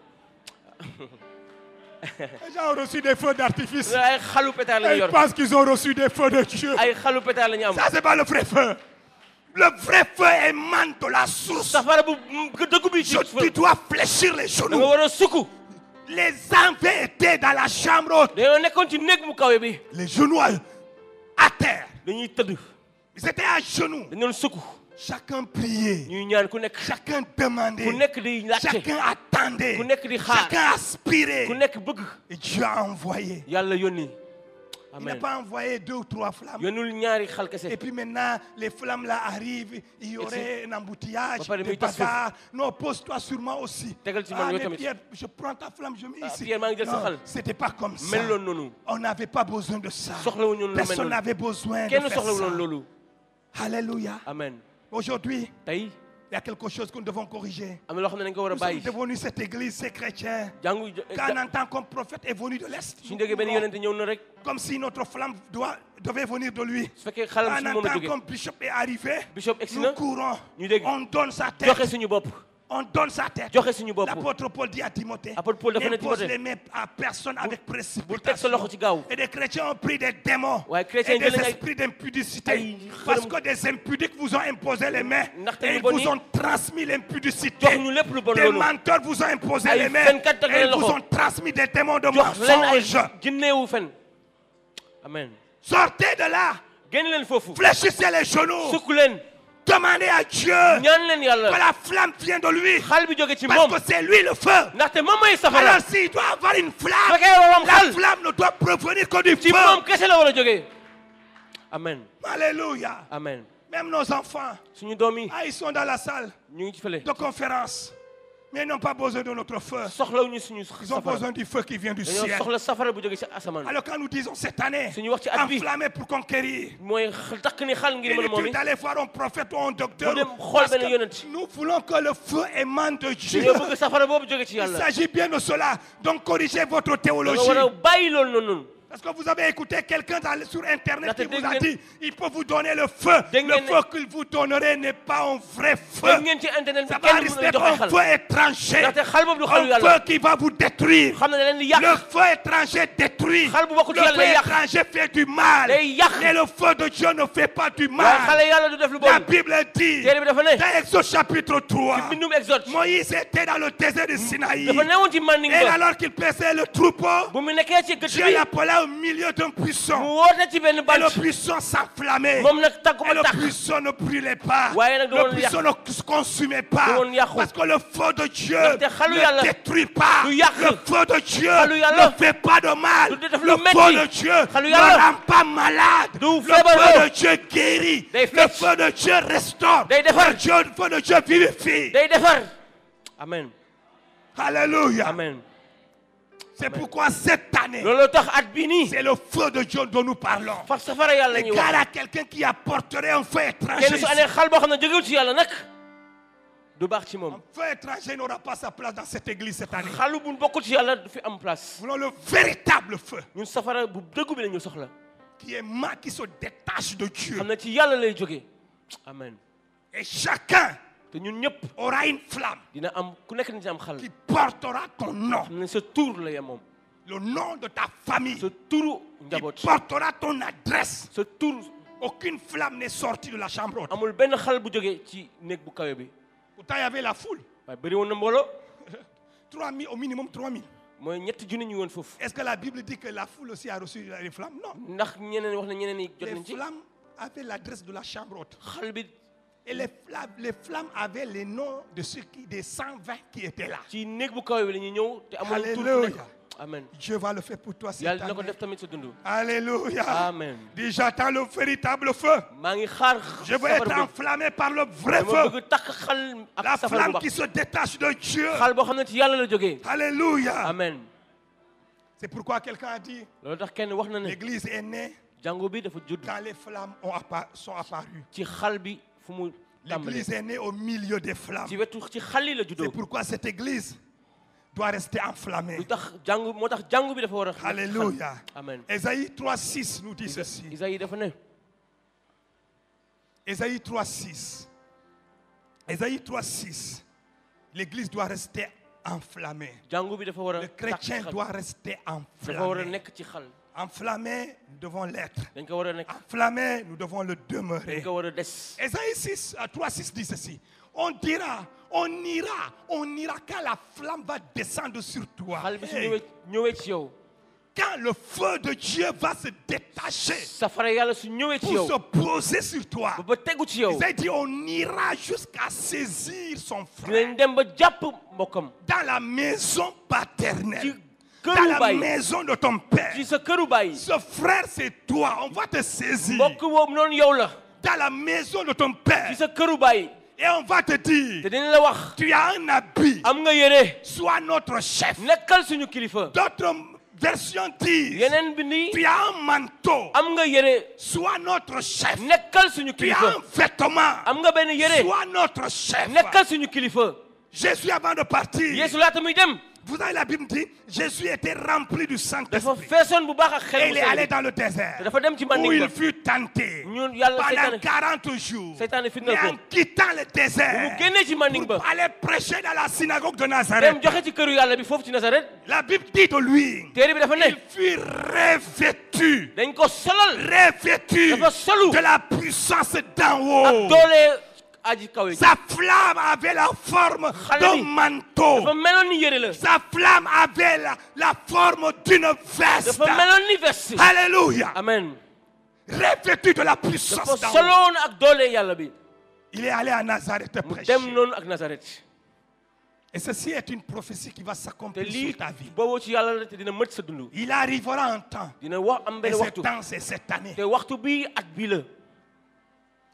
Les gens ont reçu des feux d'artifice. ay xalu pétard la Et ñu ils yor. pensent qu'ils ont reçu des feux de Dieu. ay xalu pétard la ñu am. Ça, c'est pas le vrai feu. Le vrai feu émane de la source. safara bu dëggu bi ci Tu dois fléchir les da nga genoux. war a sukk. Les envies étaient dans la chambre haute. dañoo nekkoon ci néeg mu kawe bi. Les genoux à terre. dañuy tëdd. Ils étaient à genoux. dañu doon sukk. Chacun priait. ñuy ñaan ku nekk. Chacun demandait. ku nekk di laajte. Chacun attendait. ku nekk di xaar. Chacun aspirait. ku nekk bëgg. Et Dieu a envoyé. yàlla yónni. Il n'a amen. pas envoyé 2 ou 3 flammes. yónnul ñaari xal kese. Et puis maintenant, les flammes là arrivent, il y aurait un embouteillage, Papa, des mais tas bagarres. Non, pose-toi sur moi aussi. Tegal ci man Ah, yow mais tamit. Pierre, je prends ta flamme, je mets ici. Pierre, maa ngi jël sa Non, xal. c'était pas comme ça. mel loon noonu. On n'avait pas besoin de ça. soxlawuñu lu mel Personne noonu. n'avait besoin de kenn faire soxlawuloon ça. loolu. Alléluia. amen. Aujourd'hui, tey il y a quelque chose que nous devons corriger. am na loo xam ne dañ ko war a Nous sommes bàyyi. devenus cette église, ces chrétiens. jàngu Quand on entend qu'un prophète est venu de l'Est, suñu déggee benn yonente ñëw na rek. comme si notre flamme devait venir de lui. su fekkee xalam Quand si on moom la entend jógee. comme Bishop est arrivé, Bishop egsi nous na. courons. ñu dégg. On donne sa tête. joxe suñu bopp. On donne sa tête. joxe suñu bopp. L'apôtre Paul dit à Timothée, Apôtre Paul dafa ne n'impose Timothée. les mains à personne avec bul teg sa précipitation. loxo ci gaaw. Et des chrétiens ont pris des démons waaye chrétien et yi jël des nañ ay esprits d'impudicité. ay Parce xërëm. que des impudiques vous ont imposé les mains. Ndaxte Et ñu ils bon vous yi ont transmis l'impudicité. jox ñu lépp lu bon Des loolu. menteurs vous ont imposé ay les mains. fenkat teg Et leen ils vous loxo. ont transmis des démons de jox leen ay mensonges. jinneewu fen. amen. Sortez de là. génn leen foofu. Fléchissez les genoux. sukk leen. Demandez à Dieu ñaan leen que yàlla. la flamme vienne de lui. xal bi jóge ci Parce moom. que c'est lui le feu. ndaxte moom mooy safara. Alors s'il doit avoir une su flamme, fekkee waram la xal. flamme ne doit provenir que du ci feu. moom kese la war a jógee. amen. Alléluia. amen. Même nos enfants, suñu doom yi ils sont dans la salle ñu ngi ci fële. de conférence. Mais ils n'ont pas besoin de notre feu. soxlawuñu suñu Ils ont safara. besoin du feu qui vient du dañoo ciel. soxla safara bu jóge ci asamaan. Alors quand nous disons cette année, suñu wax ci at bi enflammé pour conquérir, mooy takk ni xal ngir mën a moom inutile d'aller voir un prophète ou un docteur. Mu dem xool Parce benn que yonent. nous voulons que le feu émane de Dieu. dañoo bëgg safara boobu jóge ci Il yàlla. s'agit bien de cela. Donc corrigez votre da nga théologie. war a bàyyi loolu noonu. Parce que vous avez écouté quelqu'un sur Internet qui Ndaxte vous a dégg ngeen- dit il peut vous donner le feu. Dégg Le ngeen ne- feu qu'il vous donnerait n'est pas un vrai feu. dégg ngeen ci internet bi Ça va kenn risquer mën a d'être joxe un xal. feu étranger. ndaxte xal boobu du xalu Un yàlla. feu qui va vous détruire. xam na da leen di yàq. Le feu étranger détruit. xal bu bokkul Le ci yàlla feu day yàq. étranger fait du mal. day yàq. Mais le feu de Dieu ne fait pas du waaye mal. xale yàlla du def lu bon. La Bible dit, téere bi dafa ne. dans Exode chapitre 3, ci mbindum Exode. Moïse était dans le désert de Sinaï. dafa newoon ci manding Et ba. alors qu'il paissait le troupeau, bu mu nekkee ci gëtt Dieu bi. l'appelait appela au milieu d'un buisson. mu woote ci benn Et bant. le buisson s'enflammait. moom nag tàggu Et ba le tax. buisson ne brûlait pas. waaye nag Le buisson ne se consumait pas. doon yàqu. Parce que le feu de Dieu ndaxte xalu yàlla ne détruit pas. du yàq. Le feu de Dieu xalu yàlla ne fait pas de mal. du def Le lu metti. feu de Dieu xalu ne yàlla rend pas malade. du Le feebarloo. feu de Dieu guérit. day Le fecc. feu de Dieu restaure. day defar. Le feu de Dieu vivifie. day defar. amen. Alléluia. amen. C'est pourquoi cette année, looloo tax at bii nii. c'est le feu de Dieu dont nous parlons. far safara yàlla ñuy Car wax. à quelqu'un qui apporterait un feu étranger. kenn su amee xal boo xam ne jógewul ci yàlla nag du baax ci moom. Un feu étranger n'aura pas sa place dans cette église cette année. xalu bu bokkul ci yàlla du fi am place. Nous voulons le véritable feu ñun safara bu dëggu bi la ñu soxla. qui se détache de Dieu. xam ne ci yàlla lay jógee. amen. Et chacun te ñun ñëpp aura une flamme dina am ku nekk dina am xal. qui portera ton nom, xam ne sa tur la yem moom. le nom de ta famille, sa turu qui njaboot. portera ton adresse. sa tur Aucune flamme n'est sortie de la chambre haute. amul benn xal bu jógee ci néeg bu kawe bi. Pourtant, il y avait la foule. waaye bëri woon na mbooloo. 3000, au minimum 3000. mooy ñetti junni ñu woon foofu. Est-ce que la Bible dit que la foule aussi a reçu les flammes? Non. ndax ñeneen wax na ñeneen ñi jot Les nañ ci. flammes avaient l'adresse de la chambre haute. xal bi Et les flammes avaient les noms de ceux des 120 qui étaient là. ci néeg bu kawe bi la ñuy ñëw te amul tur ku Alléluia. nekk. amen. Dieu va le faire pour toi cette yàlla dina ko année. def tamit sa dund. Alléluia. amen. Dis, j'attends le véritable feu. maa ngi xaar. Je veux être safara bi. enflammé par le vrai dama feu. bëgg takk xal La ak safara bu flamme baax. qui se détache de Dieu. xal boo xam ne ci yàlla la jógee. Alléluia. amen. C'est pourquoi quelqu'un a dit, loolu tax kenn wax na ne. l'église est née jàngu bi dafa judd. quand les flammes sont apparues. ci xal bi fu mu tàmbalee. L'église est née au milieu des flammes. ci wetu ci xal yi la C'est juddoo. pourquoi cette église doit rester enflammée. lu tax jàngu moo tax jàngu bi dafa war a. Alléluia. amen. Ésaïe 3:6 nous dit ceci. Isaïe dafa ne. Ésaïe 3:6. Ésaïe 3:6. L'église doit rester enflammée. jàngu bi dafa war a. Le chrétien doit rester dafa war a enflammé. nekk ci xal. Enflammé, nous devons l'être. dañ ko war a nekk. Enflammé, nous devons le dañ demeurer. ko war a des. Ésaïe 3:6 dit ceci. On dira, on ira quand la flamme va descendre sur toi. xal bi su Hey, ñëwee ci yow. quand le feu de Dieu va se détacher safara yàlla su ñëwee ci pour yow. se poser sur toi. ba tegu ci yow. Isaïe dit, on ira jusqu'à saisir son frère dinañ dem ba jàpp mbokkam. dans la maison ci paternelle, dans këru la baay. maison de ton père. ci sa këru baay. Ce frère, c'est toi. On va te saisir mbokk boobu noonu yow la. dans la maison de ton père. ci sa këru baay. Et on va te dire, te dañ la wax. tu as un habit, am nga yére. sois notre chef. nekkal suñu kilifa. D'autres versions disent, yeneen bi nii. tu as un manteau, am nga yére. sois notre chef. nekkal suñu Tu as kilifa. un vêtement, am nga benn yére. sois notre chef. nekkal suñu kilifa. Jésus, avant de partir, Yeesu laata muy dem. vous avez la Bible dit, Jésus était rempli du dafa Saint-Esprit. feesoon bu baax ak Et xel il bu est allé sell. dans le désert te dafa dem ci où manding il ba. fut tenté ñun yàlla pendant seytaane. 40 jours. seytaane Mais fitnal en ko. quittant le bu désert mu génnee ci manding ba. pour aller prêcher dans la synagogue de Nazareth, dem joxe ci këru yàlla bi foofu ci Nazaret. la Bible dit de lui, téere bi dafa ne. il fut revêtu, dañ ko solal. revêtu dafa solu. de la puissance d'en ak haut. doole aji kawe. Sa flamme avait la forme Xale d'un bi manteau. dafa meloon ni yére la. Sa flamme avait la forme d'une veste. dafa meloon ni veste. Alléluia. amen. Revêtu de la dafa puissance d'en haut. soloon ak doole yàlla bi. Il est allé à Nazareth mu prêcher. dem noonu ak Nazaret. Et ceci est une prophétie qui va te s'accomplir lii sur ta vie. booboo ci yàlla la te dina mët sa dund. Il arrivera un temps. dina wax am Et benn ce waxtu. temps, c'est cette année. te waxtu bii at bii la.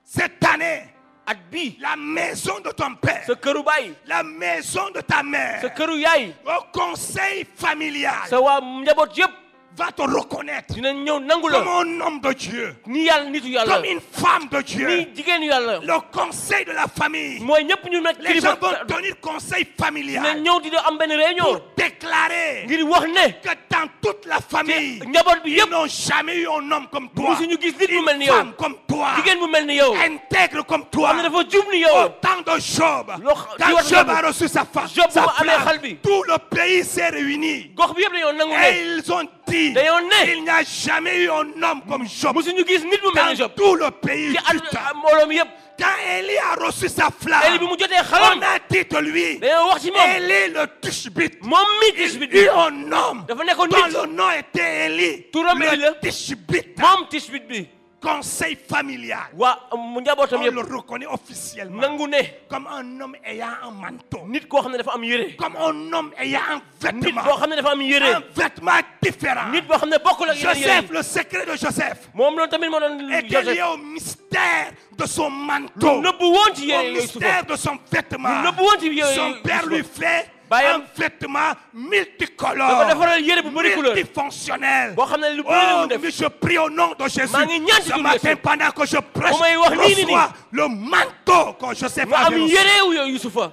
Cette année, at bii. la maison de ton père, sa këru baay. la maison de ta sa mère, këru yaay. au conseil familial, sa waa njaboot yëpp. va te reconnaître dinañ ñëw nangu comme la. un homme de Dieu, ni yàlla nitu yàlla. comme une femme de Dieu. ni jigéenu yàlla. Le conseil de la famille. mooy ñëpp ñu nekk Les gens kilifa. vont tenir conseil dina familial ñëw di am benn réunion. pour déclarer ngir wax ne. que dans toute la famille, njaboot bi ils yëpp. n'ont jamais eu un homme comme toi, musuñu gis nit bu mel une ni yow. femme comme toi, jigéen bu mel ni yow. intègre comme toi. xam ne dafa jub ni yow. Au temps de Job, quand Job a reçu sa femme, Job sa bu mu amee flamme, xal bi. tout le pays s'est réuni gox bi yëpp dañoo nangu ne. et ils ont dit dañoo ne. il n'y a jamais eu un homme comme Job musuñu gis nit bu mel ni dans Job. tout le pays ci du temps. mbooloo mi yëpp. Quand Élie a reçu sa Élie flamme, bi mu jotee on xalam a dit de lui, dañoo wax ci moom Élie le Tishbite. moom mi Il Tishbite bi eut un homme dafa nekkoon dont nit le nom était Élie, turam Élie la le Tishbite. moom Tishbite bi Conseil familial. waa mu njabootam On le yëpp reconnaît officiellement nangu ne comme un homme ayant un manteau, nit koo xam ne dafa am yére comme un homme ayant un nit vêtement, boo xam ne dafa am yére un vêtement différent. nit boo xam ne bokkul ak yeneen yére Joseph, yi le secret de Joseph moom loolu tamit moo doon était lié Joseph au mystère de son manteau, nëbbu woon ci au yére yooyu suba mystère de son vêtement. nëbbu woon ci yére Son yooyu père lui fait Bayam. un vêtement dafa multicolore, defaral yére bu bëri couleur multifonctionnel. boo xam ne lu bëri la Oh, mu def mais je prie au nom de Jésus. maa ngi ñaan ci Ce turu matin, Yesu. pendant que je prêche, Bu may wax nii, nii, reçois le manteau que Joseph nga am avait reçu. yére wu yooyu Yusufa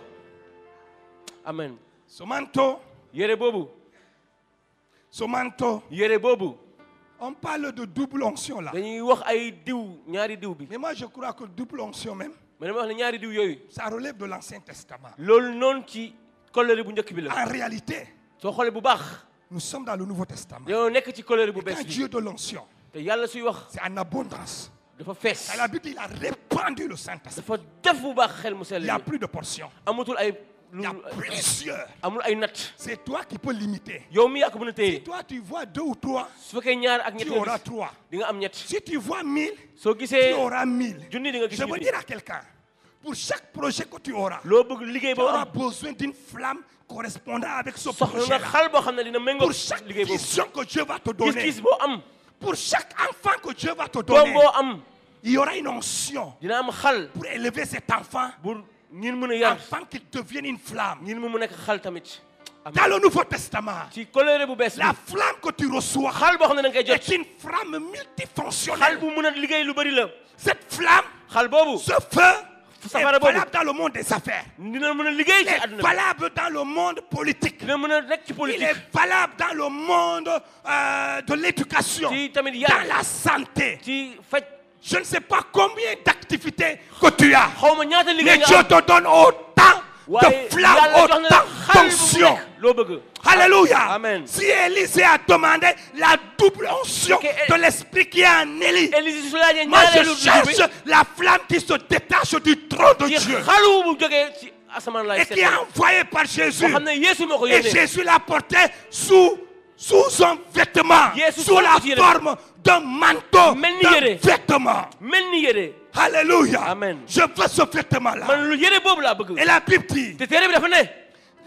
amen Ce manteau, yére boobu yére boobu on parle de double onction là. dañuy wax ay diw ñaari diw bi Mais moi, je crois que double onction même, mais dama wax ne ñaari diw yooyu ça relève de l'Ancien Testament. loolu noonu ci kóllëre bu njëkk bi la En réalité, soo xoolee bu baax nous sommes dans le Nouveau Testament. yow nekk ci kóllëre bu Quand bees bi Dieu de l'onction, te yàlla suy wax c'est en abondance. dafa fees À la Bible, il a répandu le Saint-Esprit. dafa def bu baax xel mu sell Il n'y a plus de portions. amatul ay Il y a plusieurs. amul ay natt C'est toi qui peux limiter. yow mi yaa ko mën a Si téye toi tu vois 2 ou 3, su fekkee ñaar ak ñett tu nga auras gis 3. di nga am ñett Si tu vois 1000, soo tu gisee auras 1000. junni di nga gis Je veux junni dire à quelqu'un, pour chaque projet que tu auras, loo bëgg liggéey tu boo auras am besoin d'une flamme correspondant avec ce soxla nga projet-là. xal boo xam ne dina méngoo Pour chaque liggéey boobu vision que Dieu va te donner, gis-gis boo am pour chaque enfant que Dieu va te doom donner, boo am il y aura une onction dina am xal pour élever cet enfant, pour ngir mën a yar afin qu'il devienne une flamme. ngir mu nekk xal tamit Dans le Nouveau Testament, ci kóllëre bu bees bi la flamme que tu reçois xal boo xam ne da nga koy jot est une flamme xal multifonctionnelle. bu mën a liggéey lu bëri la Cette flamme, xal boobu ce feu, safara est boobu valable dans le monde des affaires. dina mën a liggéey Il ci est àdduna bi valable dans le monde politique. dina mën a nekk ci Il politique est valable dans le monde de l'éducation, ci tamit dans yar la santé. ci faj Je ne sais pas combien d'activités que tu as, xaw ma ñaata liggéey mais nga Dieu am te donne autant waaye de flammes, yàlla jox na la autant xal bu mu d'onction. nekk loo bëgg Alléluia. Amen. Si Élisée a demandé la double onction Que- de l'esprit qui est en Élie, Élise su laajee moi je ñaareelu bi cherche la flamme qui se détache du trône de ci Dieu xalu bu jógee ci asamaan laay et qui est envoyée par Jésus. boo xam ne Yeesu moo ko Et yónnee Jésus l'a porté sous un vêtement, Yeesu sous sol la ko ci yére. forme d'un manteau, Mel ni d'un yére. vêtement. mel ni yére Alléluia. Amen. Je veux ce vêtement-là. man lu yére boobu laa bëgg Et la Bible dit, te téere bi dafa ne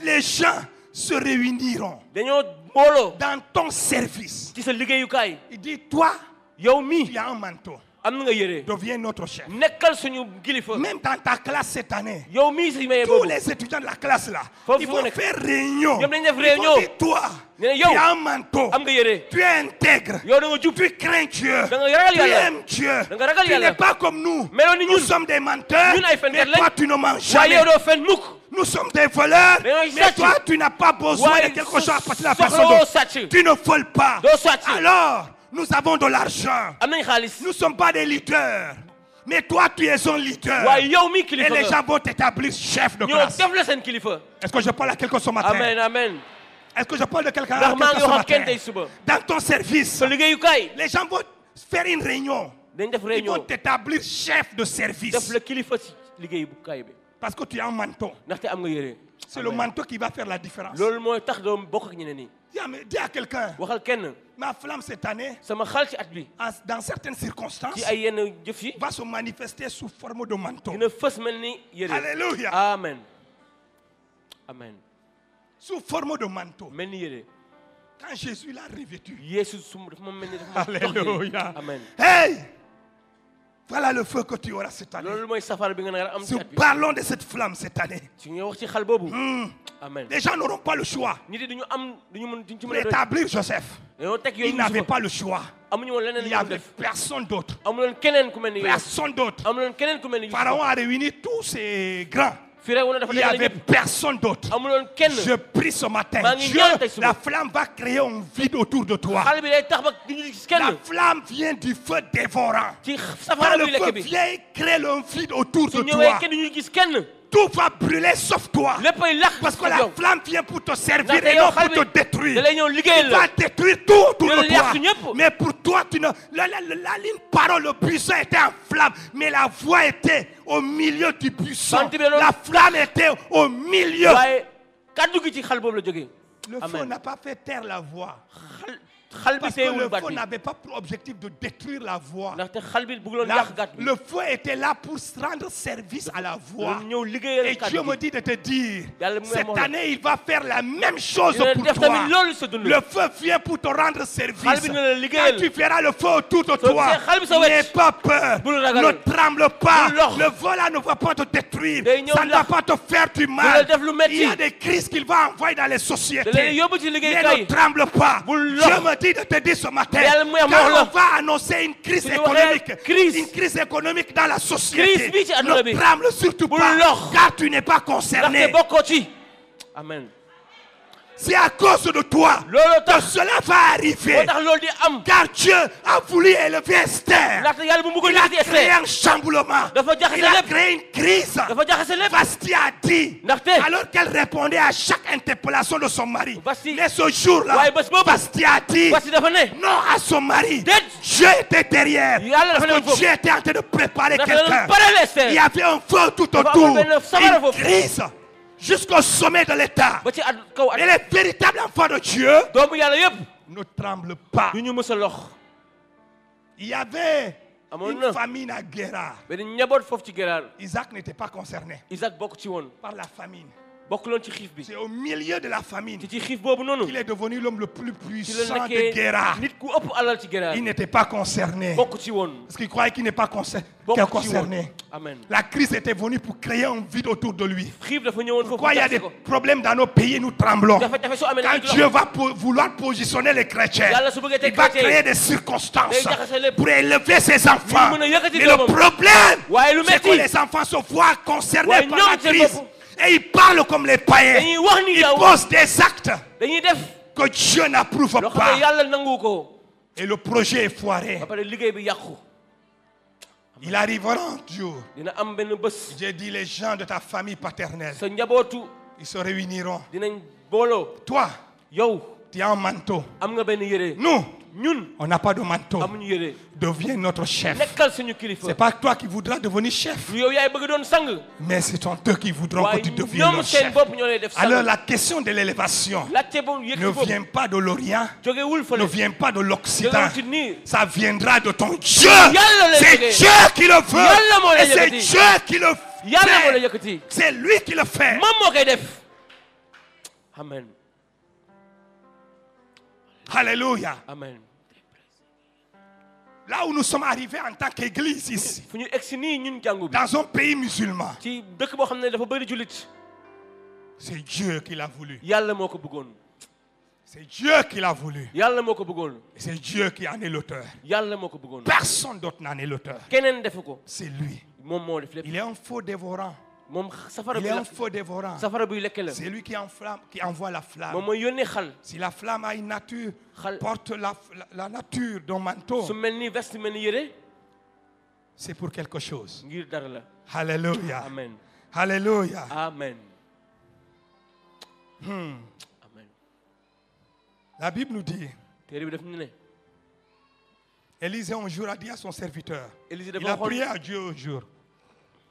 les gens se réuniront dañoo booloo dans ton service. ci sa liggéeyukaay Il dit, toi, yow tu mi as un manteau. am nga yére Deviens notre chef. nekkal suñu kilifa Même dans ta classe cette année, yow mii si mayee tous boobu les étudiants de la classe là, Faut ils que vont vous- faire réunion. ñoom dañuy def Ils réunion. vont dire, toi, ñu ne tu yow as un manteau. am nga yére Tu es intègre. yow da nga jub Tu crains Dieu. da nga ragal Tu yàlla aimes Dieu. da nga ragal Tu yàlla n'es pas comme nous. meloon ni Nous ñun sommes des menteurs. ñun ay fenkat Mais toi, lañ tu ne manges waaye jamais. yow doo fen mukk Nous sommes des voleurs. Mais Mais toi, tu n'as pas besoin waaye de quelque chose à partir de la soxlawoo personne d'autre. sàcc Tu ne voles pas. doo sàcc Alors, nous avons de l'argent. am nañ xaalis Nous ne sommes pas des leaders. Mais toi, tu es un leader. waaye yow mi Et kilifa les nga gens vont t'établir chef de ñoo classe. def la seen kilifa Est-ce que je parle à quelqu'un ce matin? amen amen Est-ce que je parle de quelqu'un ndax maa ngi ce wax ak matin? kenn tey suba Dans ton service, sa liggéeyukaay les gens vont faire une réunion. dañ def Ils vont réunion t'établir chef de def service. la kilifa si liggéeyukaay bi Parce que tu as un manteau. ndaxte am nga yére C'est le manteau qui va faire la différence. loolu mooy tax doom bokk ak ñeneen ñi Dis à quelqu'un, waxal kenn ma flamme cette année, sama xal ci at bi dans certaines circonstances, ci ay yenn jëf yi va se manifester sous forme de manteau. dina fës mel ni yére Alléluia. amen amen Sous forme de manteau. mel ni yére Quand Jésus l'a revêtu. Yeesu sum dafa ma mel ni dafa ma jox yére. Alléluia. amen Hey! Voilà le feu que tu auras cette année. loolu mooy safara bi nga nar a am ci Nous at bi parlons de cette flamme cette année. su ñu wax ci xal boobu amen Les gens n'auront pas le choix nit yi duñu am duñu mën duñu ci pour mën a doy établir Joseph. dañoo teg yooyu Ils n'avaient Yusufa pas le choix. amuñu woon leneen Il lu n'y ñu avait def personne d'autre. amuloon keneen ku mel ni yow Personne d'autre. amuloon keneen ku mel ni Pharaon Yusufa a réuni tous ses grands. Firawna na dafa Il n'y dajale avait ñëpp personne d'autre. amuloon kenn Je prie ce matin. Mangi Dieu, ñaan tey suba. la flamme va créer un vide autour de toi. xal bi day tax ba duñu gis La kenn flamme vient du feu dévorant. ci Quand safara le bi feu lekk bi vient, il crée un vide autour su de ñëwee toi. kenn duñu gis kenn tout va brûler sauf toi. léppay lakk Parce que sa la yow. flamme vient pour te servir ndaxte et yow non xal pour te bi détruire. da lay ñëw liggéeyal Il la. va détruire tout autour dina de yàq toi. ñëpp. Mais pour toi, la ligne parole, le buisson était en flamme, mais la voix était au milieu du buisson. Bant bi la doon- La flamme était au milieu. waaye kaddu gi ci xal boobu la jógee. Le feu Amen. n'a pas fait taire la voix. xal bi Parce que teewul le baat feu bi. n'avait pas pour objectif de détruire la voix. ndaxte xal bi bëgguloon yàq gàtt bi. Le feu était là pour rendre service à la voix. doon ñëw liggéeyal Et kaddu Dieu me gi. dit de te dire, Yàlla mu ngi cette wax la. année, il va faire la même chose dina pour def toi. tamit loolu sa dund. Le feu vient pour te rendre xal service. bi dina la liggéeyal. Quand tu verras le feu autour de Soo toi, gisee xal bi sa wet. n'aie pas peur. Bul ragal. Ne tremble pas. Bul lox. Le feu là ne va pas te détruire. Day ñëw Ça ne va lax. pas te faire du la mal. def lu metti. Il y a des crises qu'il va envoyer dans les da lay sociétés. yóbbu ci Mais liggéeykaay. ne tremble pas. Bul Dieu lox. me dit de te dire ce matin, Yàlla mu wax quand la. on va annoncer une crise Su ñu économique, waxee crise. une crise économique dans la société, Crise bi ci àdduna bi. ne tremble surtout Bul pas, lox. car tu n'es pas concerné. ndaxte bokkoo ci. amen. C'est à cause de toi looloo que tax. cela va moo arriver. tax loolu di am. Car Dieu a voulu élever Esther. ndaxte yàlla bu mu ko Il a yëkkati créé Esther. un chamboulement. dafa jaxase Il a lépp. créé une crise. dafa jaxase lépp. Vasti a dit, ndaxte. alors qu'elle répondait à chaque interpellation de son mari, Vasti. mais ce jour-là, waaye bés boobu. Vasti a dit parce que dafa ne. non à son mari. Déet. Dieu était derrière. Yàlla dafa Parce ne que foofu. Dieu était en train de préparer ndaxte da doon quelqu'un. pareel Esther. Il y avait un feu tout Dafa autour. amoon benn safara Une foofu. crise jusqu'au sommet de l'État. ba ci kaw Et les véritables enfants de Dieu doomu yàlla yëpp. ne tremblent pas. du ñu mës a lox. Il y avait amoon une na famine à Guérard. benn njaboot foofu ci Geraar. Isaac n'était pas concerné Isaac bokk ci woon. par la famine. bokkuloon ci xiif bi. C'est au milieu de la famine ci xiif boobu noonu. qu'il est devenu l'homme le plus ci la puissant de nekkee Guérard. nit ku ëpp alal ci Geraar. Il n'était pas concerné. bokk ci woon. Parce qu'il croyait qu'il n'est pas bokk ci concerné. woon. amen. La crise était venue pour créer un vide autour de lui. xiif dafa ñëwoon foofu. Pourquoi il y a des ko. problèmes dans nos pays, nous tremblons. jafe-jafe soo amee Quand nag Dieu va vouloir positionner les chrétiens, Yàlla su bëggee teg il va chrétien yi. créer des circonstances Day jaxase lépp. pour élever ses enfants. Ñu mën a yëkkati Mais le doomam. problème, waaye lu c'est que metti. les enfants se voient concernés waaye par la ñoom seen crise. bopp. Et ils parlent comme les païens. dañuy wax ni Ils yow. posent des actes dañuy def. que Dieu n'approuve loo xam ne pas. yàlla nangu ko. Et le projet est foiré. ba pare liggéey bi yàqu. Il arrivera un jour. dina am benn bés. J'ai dit les gens de ta famille paternelle, sa njabootu ils se réuniront. dinañ booloo. Toi, yow tu as un manteau. am nga benn yére. Nous, ñun on n'a pas de manteau. amuñu yére. Deviens notre chef. nekkal suñu kilifa. C'est pas toi qui voudras devenir chef, du yow yaay bëgg doon sang. mais c'est ton eux qui voudront que waaye tu deviennes ñoom leur seen chef. bopp ñoo lay def sang. Alors la question de l'élévation laajte boobu ne yëkkati boobu. vient pas de l'Orient, jógewul ne fële. vient pas de l'Occident. jógewul ci nii. Ça viendra de ton Dieu. Yàlla lay C'est jógee. Dieu qui le Yàlla moo veut. lay Et c'est yëkkati. Dieu qui le yàlla moo la fait. yëkkati. C'est lui qui le fait. moom moo koy def. amen. Alléluia. amen. Là où nous sommes arrivés en tant qu'église ici, fu ñu egsi nii ñun jàngu bi. dans un pays musulman, ci dëkk boo xam ne dafa bëri jullit. c'est Dieu qui l'a voulu. yàlla moo ko bëggoon. C'est Dieu qui l'a voulu. yàlla moo ko bëggoon. Et c'est Dieu qui en est l'auteur. yàlla moo ko bëggoon. Personne d'autre n'en est l'auteur. keneen defu ko. C'est lui. moom moo def lépp. Il est un faux dévorant. moom safara Il buy est un lakk. faux dévorant. safara buy lekke la. C'est lui qui envoie la moom flamme. mooy yónnee xal. Si la flamme a une nature, Xal. porte la nature d'un su manteau, mel ni veste mel ni yére. c'est pour quelque chose. ngir dara la. Alléluia. amen. Alléluia. amen. amen. La Bible nous dit, téere bi daf ñu ne. Élisée un jour a dit à son serviteur, Élisée il dafa a prié waxoon. à Dieu un jour.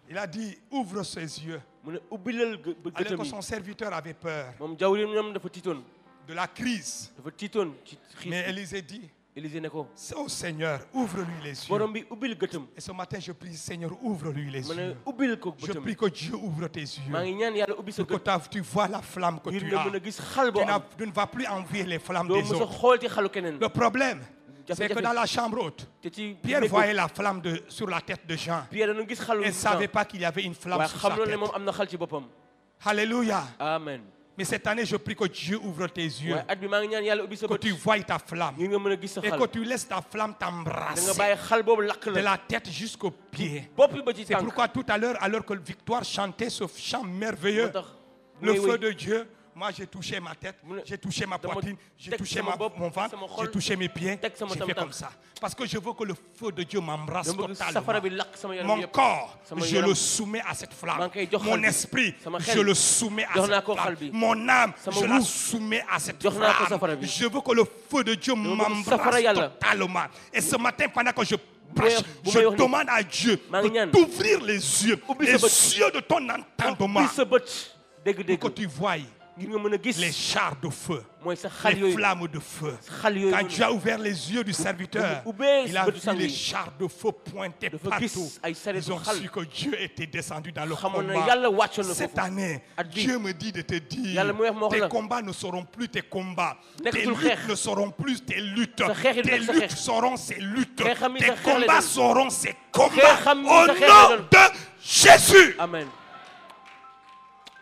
Il a dit, ouvre ses yeux. mu ne ubbilal Alors gëtëm que yi. son serviteur avait peur moom jawriñ ñoom dafa tiitoon. de la crise. dafa tiitoon ci xiif Mais bi. Élisée dit, Élisée ne ko. oh Seigneur, ouvre-lui les yeux. borom bi ubbil gëtëm. Et ce matin, je prie, Seigneur, ouvre-lui les ma ne yeux. ubbil ko Je bëtëm. prie que Dieu ouvre tes maa yeux. ngi ñaan yàlla ubbi sa Pour que gët. tu vois la flamme que ngir tu nga as. mën a gis xal boo am. Tu ne vas plus envier les flammes doo des mës a autres. xool ci xalu keneen. Le problème, c'est que jafe-jafe. dans la chambre haute, te ci Pierre néeg voyait la flamme sur la tête de Jean. Pierre dañu gis xalu Il ne savait pas qu'il y avait une flamme waaye sur sa xam na ne tête. moom am na xal ci boppam. Alléluia. amen. Mais cette année, je prie que Dieu ouvre tes yeux. waaye at bi maa ngi ñaan yàlla ubbi sa Que bët. tu vois ta flamme. ngir nga mën a gis sa Et xal. que tu laisses ta flamme da nga t'embrasser. bàyyi xal boobu lakk De la. la tête jusqu'aux pieds. bopp bi ba ci C'est tànk. pourquoi tout à l'heure, alors que Victoire chantait ce chant merveilleux, moo tax le muy feu wéy. de Dieu Moi, j'ai touché ma tête, j'ai touché ma dama poitrine, j'ai teg touché sama bopp, mon ventre, sama xol, j'ai touché mes pieds, teg sama j'ai fait tam-tam. comme ça. Parce que je veux que le feu de Dieu m'embrasse dama bëgg safara totalement. bi lakk sama yaram Mon yëpp. corps, sama je yaram le soumets à cette flamme. maa ngi koy jox xol Mon bi. esprit, sama je xel le soumets à jox naa cette ko xol flamme. bi. Mon âme, sama je la ruux soumets à cette jox naa ko flamme. safara bi. Je veux que le feu de Dieu safara m'embrasse yàlla. totalement. Et ce matin, pendant que je prêche, bu je may wax ni, demande à Dieu maa ngi ñaan. d'ouvrir les yeux Ubbi sa bët. de ton entendement, ubbi sa bët dégg-dégg pour que tu voies ngir nga mën a gis les chars de feu, mooy sa xal les yooyu flammes de feu. xal yooyu Quand noonu. Dieu a ouvert les yeux du serviteur, ubbee il a bëtu vu sang les yi. chars de feu pointés dafa partout. gis ay saretu Ils ont xal. su que Dieu était descendu dans le xamoon na combat. yàlla wàccoon na Cette foofu. année, At bi. Dieu me dit de te dire, Yàlla mu wax ma wax tes la. combats ne seront plus tes combats. Tes Nekkatul luttes xeex. ne seront plus tes luttes. Sa xeex yi du Tes nekk sa luttes xeex. seront ses luttes. Xeexam yi Tes sa xeex lay combats doon. seront ses combats. Xeexam yi Au sa xeex lay nom doon. de Jésus. amen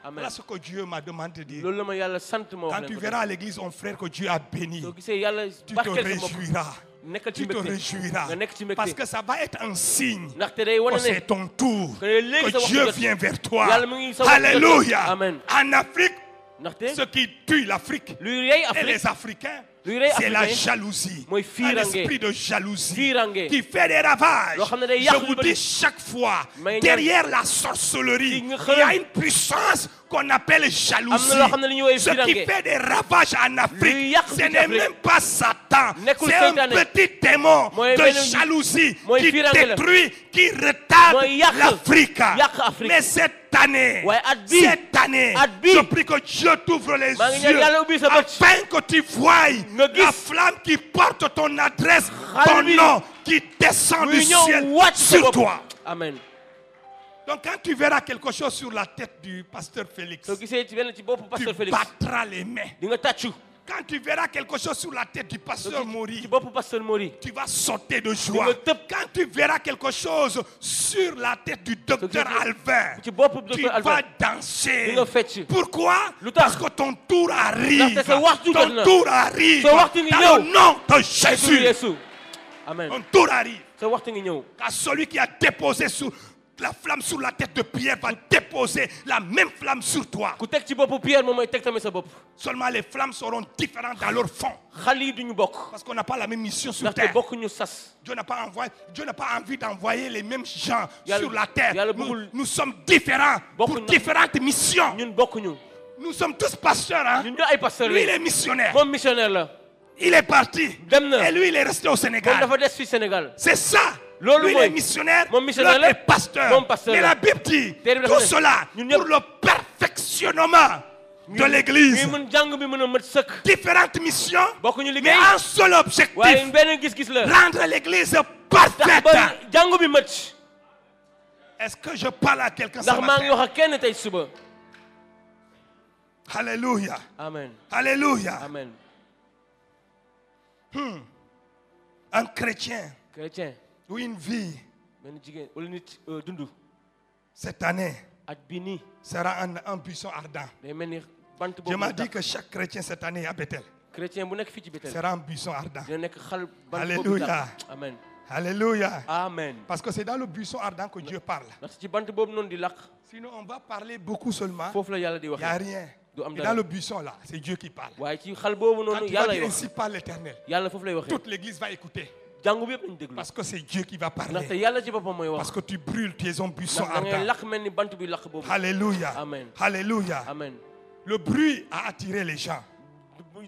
amen Voilà ce que Dieu m'a demandé de dire. loolu la ma yàlla sant ma wax Quand leen tu ko. verras à l'église un frère que Dieu a béni, soo gisee yàlla tu te barkeel sa bopp réjouiras. nekkal ci Tu te mbégte réjouiras. nga nekk ci Parce mbégte que ça va être un signe ndaxte day que wane ne c'est ton tour. que léegi sa Que waxtu Dieu jot. vient vers toi. Yàlla mu ngi sa waxtu jot. Alléluia. Amen. En Afrique, ndaxte ce qui tue l'Afrique luy rey et Afrique les Africains, luy rey c'est la africain jalousie. mooy Un fiirange esprit de jalousie fiirange qui fait des ravages. loo xam ne day Je yàq vous lu bari. dis chaque fois, may ñaan derrière la sorcellerie, ci nga il y a xërëm. une puissance qu'on appelle jalousie. Am na loo xam ne li ñuy woowee Ce qui fiirange. fait des ravages en Luy Afrique, yàq ce ci n'est Afrique. même pas Satan. Nekkul C'est un seytaane. petit démon Mooy de benn jalousie mooy qui fiirange la. détruit, qui retarde Mooy yàq. l'Afrique. Yàq Afrique. Mais cette année, Waaye at bi. cette année, At bi. je prie que Dieu t'ouvre les maa ngi ñaan yeux yàlla ubbi sa bët. afin que tu voies Nga gis. la flamme qui porte ton adresse, Xal ton bi. nom, qui descend du muy ñëw ciel wàcc sa sur bopp. toi. amen Donc quand tu verras quelque chose sur la tête du pasteur Félix, soo gisee ci benn ci boppu tu pasteur Félix battras les mains. di nga tàccu Quand tu verras quelque chose sur la tête du pasteur ci Mori, boppu pasteur Mori tu vas sauter de joie. nga tëb. Quand tu verras quelque chose sur la tête du docteur ci- Alvin, ci boppu tu docteur vas Alvin danser. di nga fecc Pourquoi? Lu tax? Parce que ton tour arrive. Ndaxte sa waxtu jot Ton na. tour arrive. Sa waxtu ngi Dans ñëw. le nom de tur Jésus. Yeesu amen Ton tour arrive. sa waxtu ngi ñëw Car celui qui a déposé la flamme sur la tête de Pierre va déposer la même flamme sur toi. ku teg ci boppu Pierre moom mooy teg tamit sa bopp Seulement les flammes seront différentes dans leur fond. xal yi duñu bokk Parce qu'on n'a pas la même mission sur ndaxte terre. bokkuñu sas Dieu n'a pas envie d'envoyer les mêmes gens Yàlla- sur la terre. Yàlla Nous, bëggul- nous sommes différents pour Bokkuñu. différentes missions. ñun bokkuñu Nous sommes tous pasteurs. Hein? ñun ñoo ay pasteur Lui, il lañ est missionnaire. moom missionnaire la Il est parti. dem na Et lui, il est resté au moom Sénégal. dafa des fi Sénégal C'est ça. Loolu Lui, il mooy- est missionnaire. moom missionnaire L'autre la, est pasteur. moom pasteur Mais la. la Bible dit Téere bi dafa tout ne, cela ñun ñëpp- pour le perfectionnement de l'Église. ñuy mën jàng bi mën a mët sëkk Différentes missions, bokkuñu mais liggéey un seul objectif. waaye benn gis-gis la Rendre l'Église tax parfaite. ba jàngu bi mët Est-ce que je parle à quelqu'un ce ndax maa ngi matin? wax ak kenn tey suba Alléluia. amen Alléluia. amen Un chrétien chrétien ou une vie benn jigéen wala nit dund cette année at bi nii sera un buisson ardent. day mel ni bant Je boobu m'ai muy dit tàkk. que chaque chrétien cette année à Bethel chrétien bu nekk fii ci Bethel sera un buisson ardent. dina nekk xal bant boobu Alléluia. tàkk amen Alléluia. amen Parce que c'est dans le buisson ardent que Dieu parle. ndax ci bant boobu noonu di làq Sinon, on va parler beaucoup seulement. foofu la yàlla di Il n'y a waxee rien. du am Et dara dans le buisson là, c'est Dieu qui parle. waaye ci xal boobu Quand noonu tu vas yàlla dire wax ainsi parle l'Éternel, yàlla foofu lay waxee toute l'Église va écouter. jàngu bi yëpp lañu déglu Parce que c'est Dieu qui va ndaxte parler. yàlla ci boppam mooy wax Parce que tu brûles, tu es un buisson ndax da ngay ardent. làq mel ni bant bi làq boobu Alléluia. Amen. Alléluia. amen Le bruit a attiré les gens.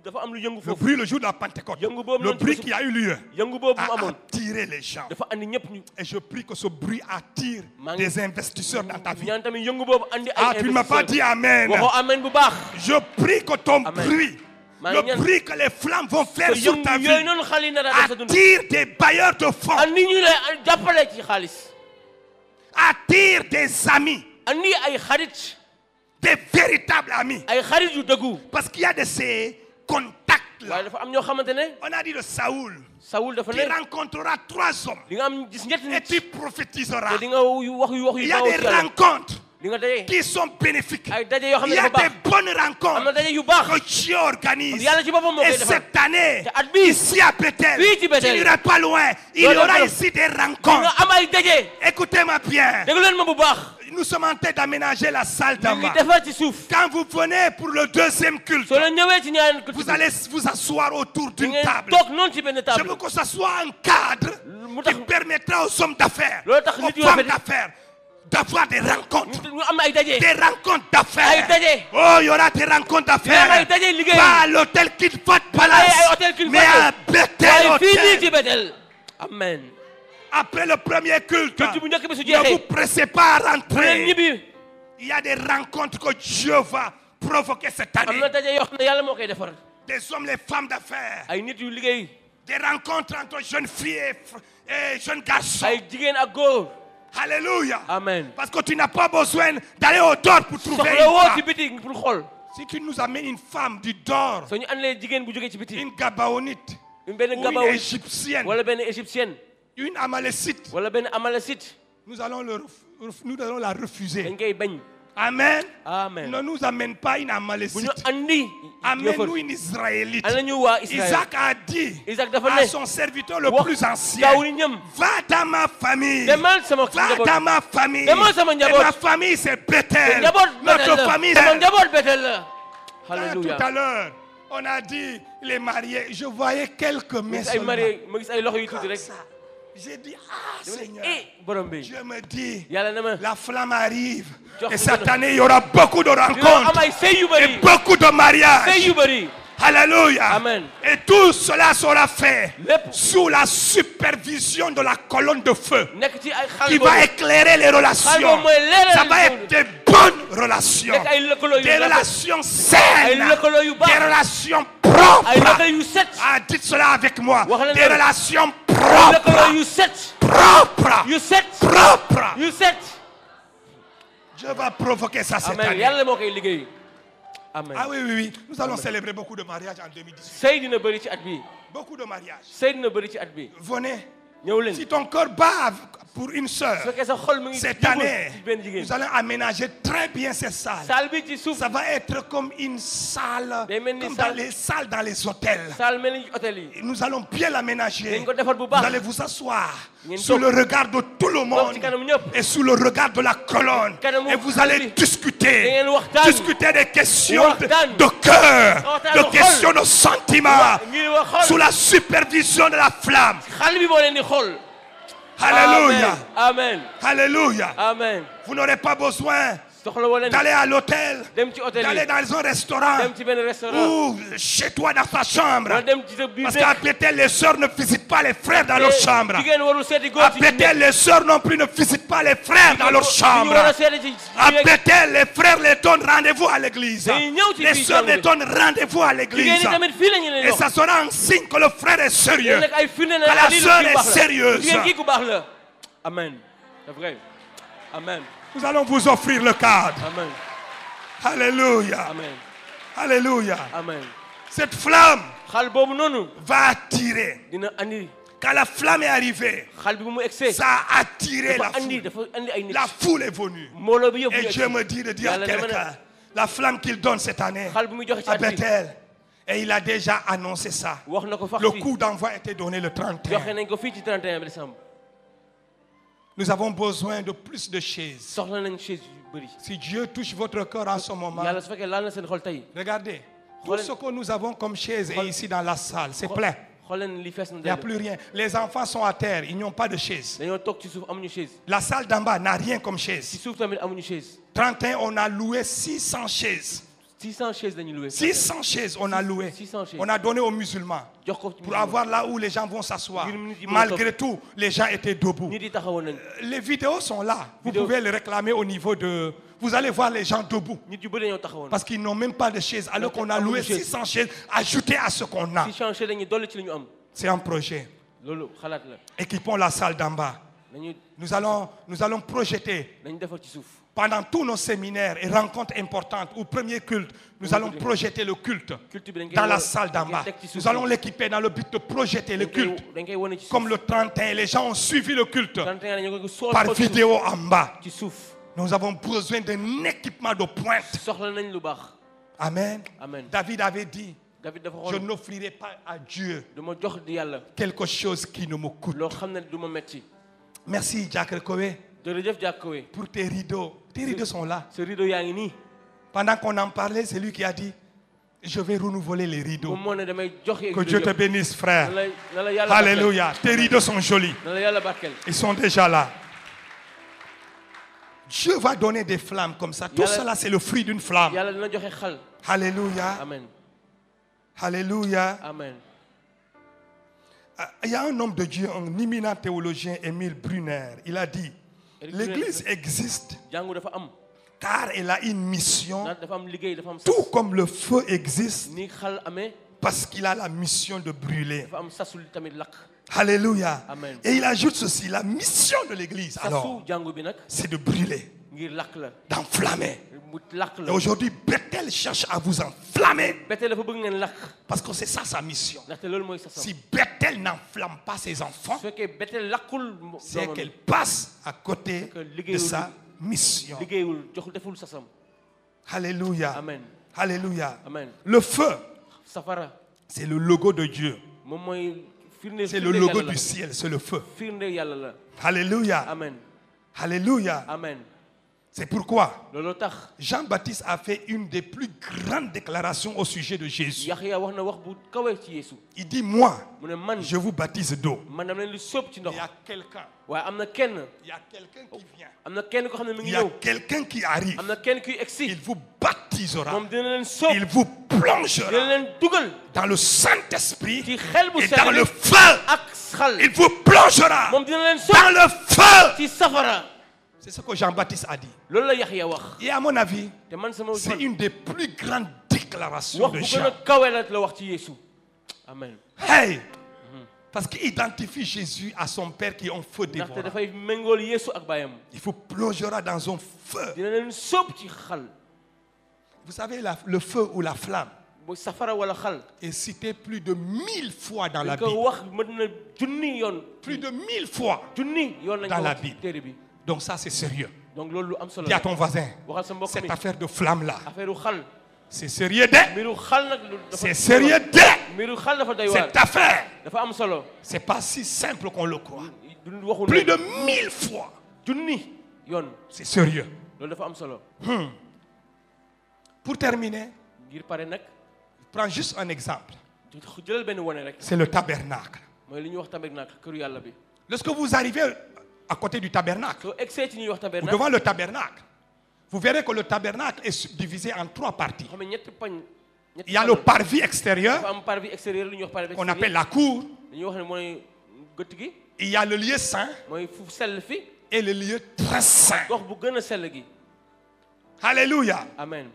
dafa am lu yëngu Le foofu bruit le jour de la Pentecôte. Yëngu boobu Le noonu ci bruit bésu- qui a eu lieu yëngu boobu mu a amoon attiré les gens. dafa andi ñëpp ñu Et je prie que ce bruit attire Maa ngi- des investisseurs dans ta vie. ñaan tamit yëngu boobu andi Ah, ay tu ne m'as pas dit Amen. waxoo amen bu baax Je prie que ton Amen. bruit, Maa le ngi ñaan bruit que les flammes vont faire te sur ta yëngu yooyu vie, noonu xal yi nar a def sa dund attire des bailleurs de fonds, andi ñu lay jàppale ci xaalis attire des amis, andi ay xarit des véritables amis. ay xarit yu dëggu Parce qu'il y a de ces contacts-là. waaye dafa am ñoo xamante ne On a dit de Saoul, Saoul dafa tu ne rencontreras 3 hommes di nga am gis ñetti et nit tu prophétiseras. te di nga wax yu Il y a bawoo des ci yàlla rencontres di nga daje qui sont bénéfiques. ay daje yoo xam Il ne y a dafa des baax bonnes am na rencontres daje yu baax que Dieu organise. yàlla ci boppam moo Et koy defar cette année, te at bi ici à Bethel, fii ci tu Bethel n'iras pas loin. Il y Doo dem aura fenn. ici des di nga rencontres. am ay daje Écoutez-moi bien. déglu leen ma bu baax nous sommes en train d'aménager la salle d'en ñu ngi bas. defar ci suuf. Quand vous venez pour le deuxième culte, soo leen ñëwee ci ñaareel culte vous bi. allez vous asseoir autour di d'une ngeen table. toog noonu ci benn Je table. veux que ce soit un cadre mu qui tax permettra aux hommes d'affaires, loolu tax aux nit yu femmes rafet d'affaires, d'avoir des rencontres. ñu am ay daje. Des rencontres d'affaires. ay daje. Oh, il y aura des rencontres d'affaires. ay daje liggéey. Pas à l'hôtel Kidfat ay Palace, hôtel King mais à Bethel waaye fii nii Hôtel. ci Bethel. amen. Après le premier culte, culte bu njëkk bi su ne vous jeexee. pressez pas à bu leen rentrer. ñibbi. Il y a des rencontres que Dieu va provoquer cette am année. na daje yoo xam ne yàlla moo koy defar. Des hommes, les femmes d'affaires. ay nit yu liggéey. Des rencontres entre jeunes filles et jeunes garçons. ay jigéen ak góor. Alléluia. amen. Parce que tu n'as pas besoin d'aller au dehors pour trouver soxla woo ci une femme. biti pour xool. Si tu nous amènes une femme du dehors, soo ñu andalee jigéen bu jógee ci biti. une Gabaonite, benn ou une gabaw Égyptienne, wala benn égyptienne une Amalécite, wala benn amalasite. nous allons la refuser. dañ koy bañ. Amen. amen. Ne nous amène pas une bu ñu Amalécite. andi. Amène-nous une Israélite. ana ñu waa Israël. Isaac a dit Isaac dafa à ne. son serviteur le wax plus ancien, gaaw ni ñëm. va dans ma famille. demal sama Va njaboot. dans ma famille. demal sama Et njaboot. ma famille c'est Bethel. njaboot Bethel Notre la. famille sama c'est... njaboot Bethel la. Tout Alléluia. à l'heure, on a dit les mariés. Je voyais quelques mains ma gis ay seulement. marié ma gis ay loxo yu tuuti rek. Ça. J'ai dit, ah Seigneur, borom bi. je me dis, yàlla na ma. la flamme arrive. Jox Et ko cette dara. année, il y aura beaucoup de dina am rencontres ay sëy yu et bëri. beaucoup de sëy mariages. yu bëri. Alléluia. Amen. Et tout cela sera fait Lépp. sous la supervision de la colonne de feu nekk ci ay xal qui boobu. va éclairer les xal relations. boobu mooy leeral Ça va être des bonnes relations. nekk ay lëkkaloo yu Des rafet. relations ay saines. lëkkaloo yu Des baax. relations ay propres. lëkkaloo yu set. Ah, dites cela avec moi. Wax leen Des loolu. relations ay lëkkaloo propres. yu set. Propres. yu set. Propres. yu set. Dieu va provoquer ça cette amen année. yàlla moo koy liggéey. amen. Ah oui, oui, oui. Nous allons célébrer beaucoup de mariages en 2018. sëy dina bëri ci at bi. Beaucoup de mariages. sëy dina bëri ci at bi. Venez. ñëw leen. Si ton cœur bat pour une sœur, su fekkee sa xol mu ngi cette jublu année, ci benn jigéen. nous allons aménager très bien cette salle. saal bi ci suuf. Ça va être comme une salle, Day mel ni comme salle. dans les salles dans les hôtels. saal mel ni hôtel yi. Et nous allons bien l'aménager. dañ ko defar bu Vous baax. allez vous asseoir Ngeen sous toog. le regard de tout le toog monde ci kanam ñëpp. et sous le regard de la colonne. Kanamu Et vous xale allez bi. discuter. Da ngeen waxtaan. Discuter des questions Waxtaan. de cœur, Waxtaan de xol. questions de sentiments, ngir wax xol. sous la supervision de la flamme. xale bi moo leen di xool. Alléluia. amen. Alléluia. amen. Vous n'aurez pas besoin soxla woo leen d'aller à l'hôtel, dem ci hôtel d'aller yi. dans un restaurant dem ci benn restaurant. ou chez toi dans ta chambre. wala dem ci sa biir Parce qu'à Bethel, les sœurs ne visitent pas les frères dans leur chambre. jigéen warul seeti góor À ci Bethel, les sœurs non plus ne visitent pas les frères dans leur chambre. war a seeti ci À Bethel, les frères les donnent rendez-vous à l'église. dañuy ñëw ci Les biir sœurs les chambre donnent rendez-vous à jigéen l'église. ñi tamit fii la ñu leen Et wax. ça sera un signe que le frère est sérieux. nekk ay firnde Que la lii sœur kii est baax la. sérieuse. jigéen kii ku baax la. amen. c'est vrai. amen. Nous allons vous offrir le cadre. amen. Alléluia. amen. Alléluia. amen. Cette flamme xal boobu noonu. va attirer. dina andi. Quand la flamme est arrivée, xal bi bu mu egsee. ça a attiré la dafa andi foule. dafa andi ay nit. La foule est venue. mbooloo bi yëpp Et ñu Dieu egsi. me dit de dire à Yàlla dama ne quelqu'un, la flamme qu'il donne cette année xal bi muy joxe ci à at bi. Bethel, et il a déjà annoncé ça. wax na ko fax Le fii. coup d'envoi a été donné le joxe 31. nañ ko fii ci 31 décembre. Nous avons besoin de plus de chaises. soxla nañ chaise yu bëri. Si Dieu touche votre cœur en ce moment, yàlla su fekkee laal na seen xol tey. regardez, tout ce que nous avons comme chaises est ici dans la salle, c'est plein. xool leen li fees na Il n'y a dell. plus rien. Les enfants sont à terre, ils n'ont pas de chaise. dañoo toog ci suuf amuñu chaise. La salle d'en bas n'a rien comme ci chaise. suuf tamit amuñu chaise. 31, on a loué 600 chaises. 600 chaises dañuy loué. 600 chaises, on a loué. 600 chaises. On a donné aux musulmans jox ko ci pour avoir là où les gens vont s'asseoir. Ngir nit yi mën a Malgré tout, les gens étaient debout. nit yi taxawoon nañ. Les vidéos sont là. Vous Vidéo. pouvez les réclamer au niveau de... Vous allez voir les gens debout. nit yu bëri dañoo taxawoon. Parce qu'ils n'ont même pas de chaises. Alors Donc, qu'on a loué amuñu chaise. 600 chaises ajoutées à ce qu'on a. 600 chaises dañuy dolli ci li ñu am. C'est un projet. loolu xalaat la. Équipons la salle d'en bas. nañu Nous allons projeter nañu defar ci suuf. pendant tous nos séminaires et rencontres importantes ou premier culte. Nous allons projeter le culte culte bi dañ koy dans la war- salle d'en dañ bas. koy teg ci suuf Nous allons l'équiper dans le but de projeter le culte. dañ koy wane ci suuf. Comme le 31, les gens ont suivi le culte 31 dañu ko sool par ko ci suuf. vidéo en bas. ci suuf. Nous avons besoin d'un équipement de pointe. soxla nañ lu baax. Amen. Amen. David avait dit, David dafa je xool n'offrirai pas à Dieu du ma jox di yàlla quelque chose qui ne me coûte. loo xam ne du ma metti. Merci, Jack Kowe. jërëjëf Jàkkowe. pour tes rideaux. Tes rideaux sont là. Ce rideau yaa ngi nii. Pendant qu'on en parlait, c'est lui qui a dit, je vais renouveler les rideaux. moom moo ne damay joxe Que Dieu te bénisse, frère. na la yàlla barkeel. Alléluia. Tes rideaux sont jolis. na la yàlla barkeel. Ils sont déjà là. Dieu va donner des flammes comme ça. Tout Yàlla- cela, c'est le fruit d'une flamme. yàlla dina joxe xal. Alléluia. amen Alléluia. amen. Il y a un homme de Dieu, un éminent théologien, Émile Brunner. Il a dit, l'Église existe jàngu dafa am. car elle a une mission, ndax dafa am liggéey dafa am sas. tout comme le feu existe ni xal amee parce qu'il a la mission de brûler. dafa am sasul tamit lakk. Alléluia. Amen. Et il ajoute ceci, la mission de l'Église, alors, sasu jàngu bi nag c'est de brûler, ngir lakk la. d'enflammer. mu lakk Et la. aujourd'hui, Bethel cherche à vous enflammer Bethel dafa bëgg ngeen lakk. parce que c'est ça sa mission. ndaxte loolu mooy sasam. Si Bethel n'enflamme pas ses enfants, su fekkee Bethel lakkul c'est doomam qu'elle passe à côté que de liggéeyul- sa mission. liggéeyul joxul deful sasam. Alléluia. amen Alléluia. amen. Le feu, safara c'est le logo de Dieu. moom mooy firnde. C'est le firnde logo yàlla la. du ciel, c'est le feu. firnde yàlla la. Alléluia. amen Alléluia. amen. C'est pourquoi looloo tax Jean-Baptiste a fait une des plus grandes déclarations au sujet de Jésus. Yaxya wax na wax bu kawe ci Yeesu. Il dit, moi, mu ne man je vous baptise d'eau. man dama leen di sóob ci ndox. Il y a quelqu'un, waaye am na kenn. il y a quelqu'un qui vient. am na kenn koo xam ne mi Il ngi y a ñëw. quelqu'un qui arrive. am na kenn kuy Il egsi. vous baptisera. moom dina leen sóob. Il vous dina plongera leen dugal dans le Saint-Esprit ci xel bu et sell dans bi le feu. ak xal. Il vous plongera moom dina leen sóob dans le feu. ci safara. C'est ce que Jean-Baptiste a dit. loolu la Yaxya wax. Et à mon avis, te man sama c'est une des plus grandes déclarations wax de bu gën a Jean. kawe la wax ci Yeesu. amen. Hey! Parce qu'il identifie Jésus à son Père qui est un feu ndaxte dévorant. dafay méngool Yeesu ak baayam. Il vous plongera dans un feu. dina leen sóob ci xal. Vous savez, le feu ou la flamme bu safara wala xal. est cité plus de 1000 fois dans la dañ ko Bible. wax mën na junni yoon. Plus de 1000 fois. junni yoon lañ Dans ko la wax ci Bible. téere bi. Donc ça, c'est sérieux. donc loolu lu am solo Dis à la. ton voisin, waxal sa mbokk mi cette affaire de flamme-là, affaire u xal. c'est sérieux de. mbiru xal nag lu dafa. C'est sérieux de. mbiru xal dafa doy waar. Cette affaire, dafa am solo. c'est pas si simple qu'on le croit. du waxu Plus ne de 1000 fois. junni yoon. C'est sérieux. loolu dafa am solo. Pour terminer, ngir pare nag je prends juste un exemple. jëlal benn wone rek. C'est le tabernacle. mooy li ñuy wax tabernacle këru yàlla bi. Lorsque vous arrivez à côté du tabernacle, soo egsee ci ñuy wax ou tabernacle. devant le tabernacle, vous verrez que le tabernacle est divisé en 3 parties. xam ne ñetti pañ. ñetti Il y a le pàcc. parvis extérieur, dafa am parvis extérieur lu ñuy wax parvis qu'on extérieur. appelle la cour. dañuy wax ne mooy gëtt gi. Il y a le lieu saint mooy fu sell fi. et le lieu très saint. gox bu gën a sell gi. Alléluia. amen.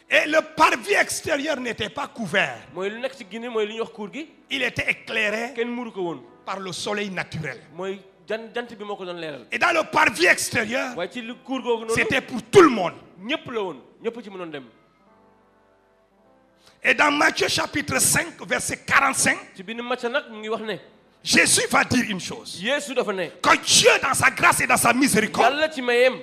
Et le parvis extérieur n'était pas couvert. mooy lu nekk ci Guinée mooy li ñuy wax kuur gi. Il était éclairé kenn muru ko woon. par le soleil naturel. mooy jant bi moo ko doon leeral. Et dans le parvis extérieur, waaye ci lu kuur googu noonu. c'était pour tout le monde. ñëpp la woon ñëpp ci mënoon dem. Et dans Matthieu chapitre 5, verset 45, ci biir Macca nag mu ngi wax ne. Jésus va dire une chose. Yeesu dafa ne. Que Dieu, dans sa grâce et dans sa miséricorde, yàlla ci mayem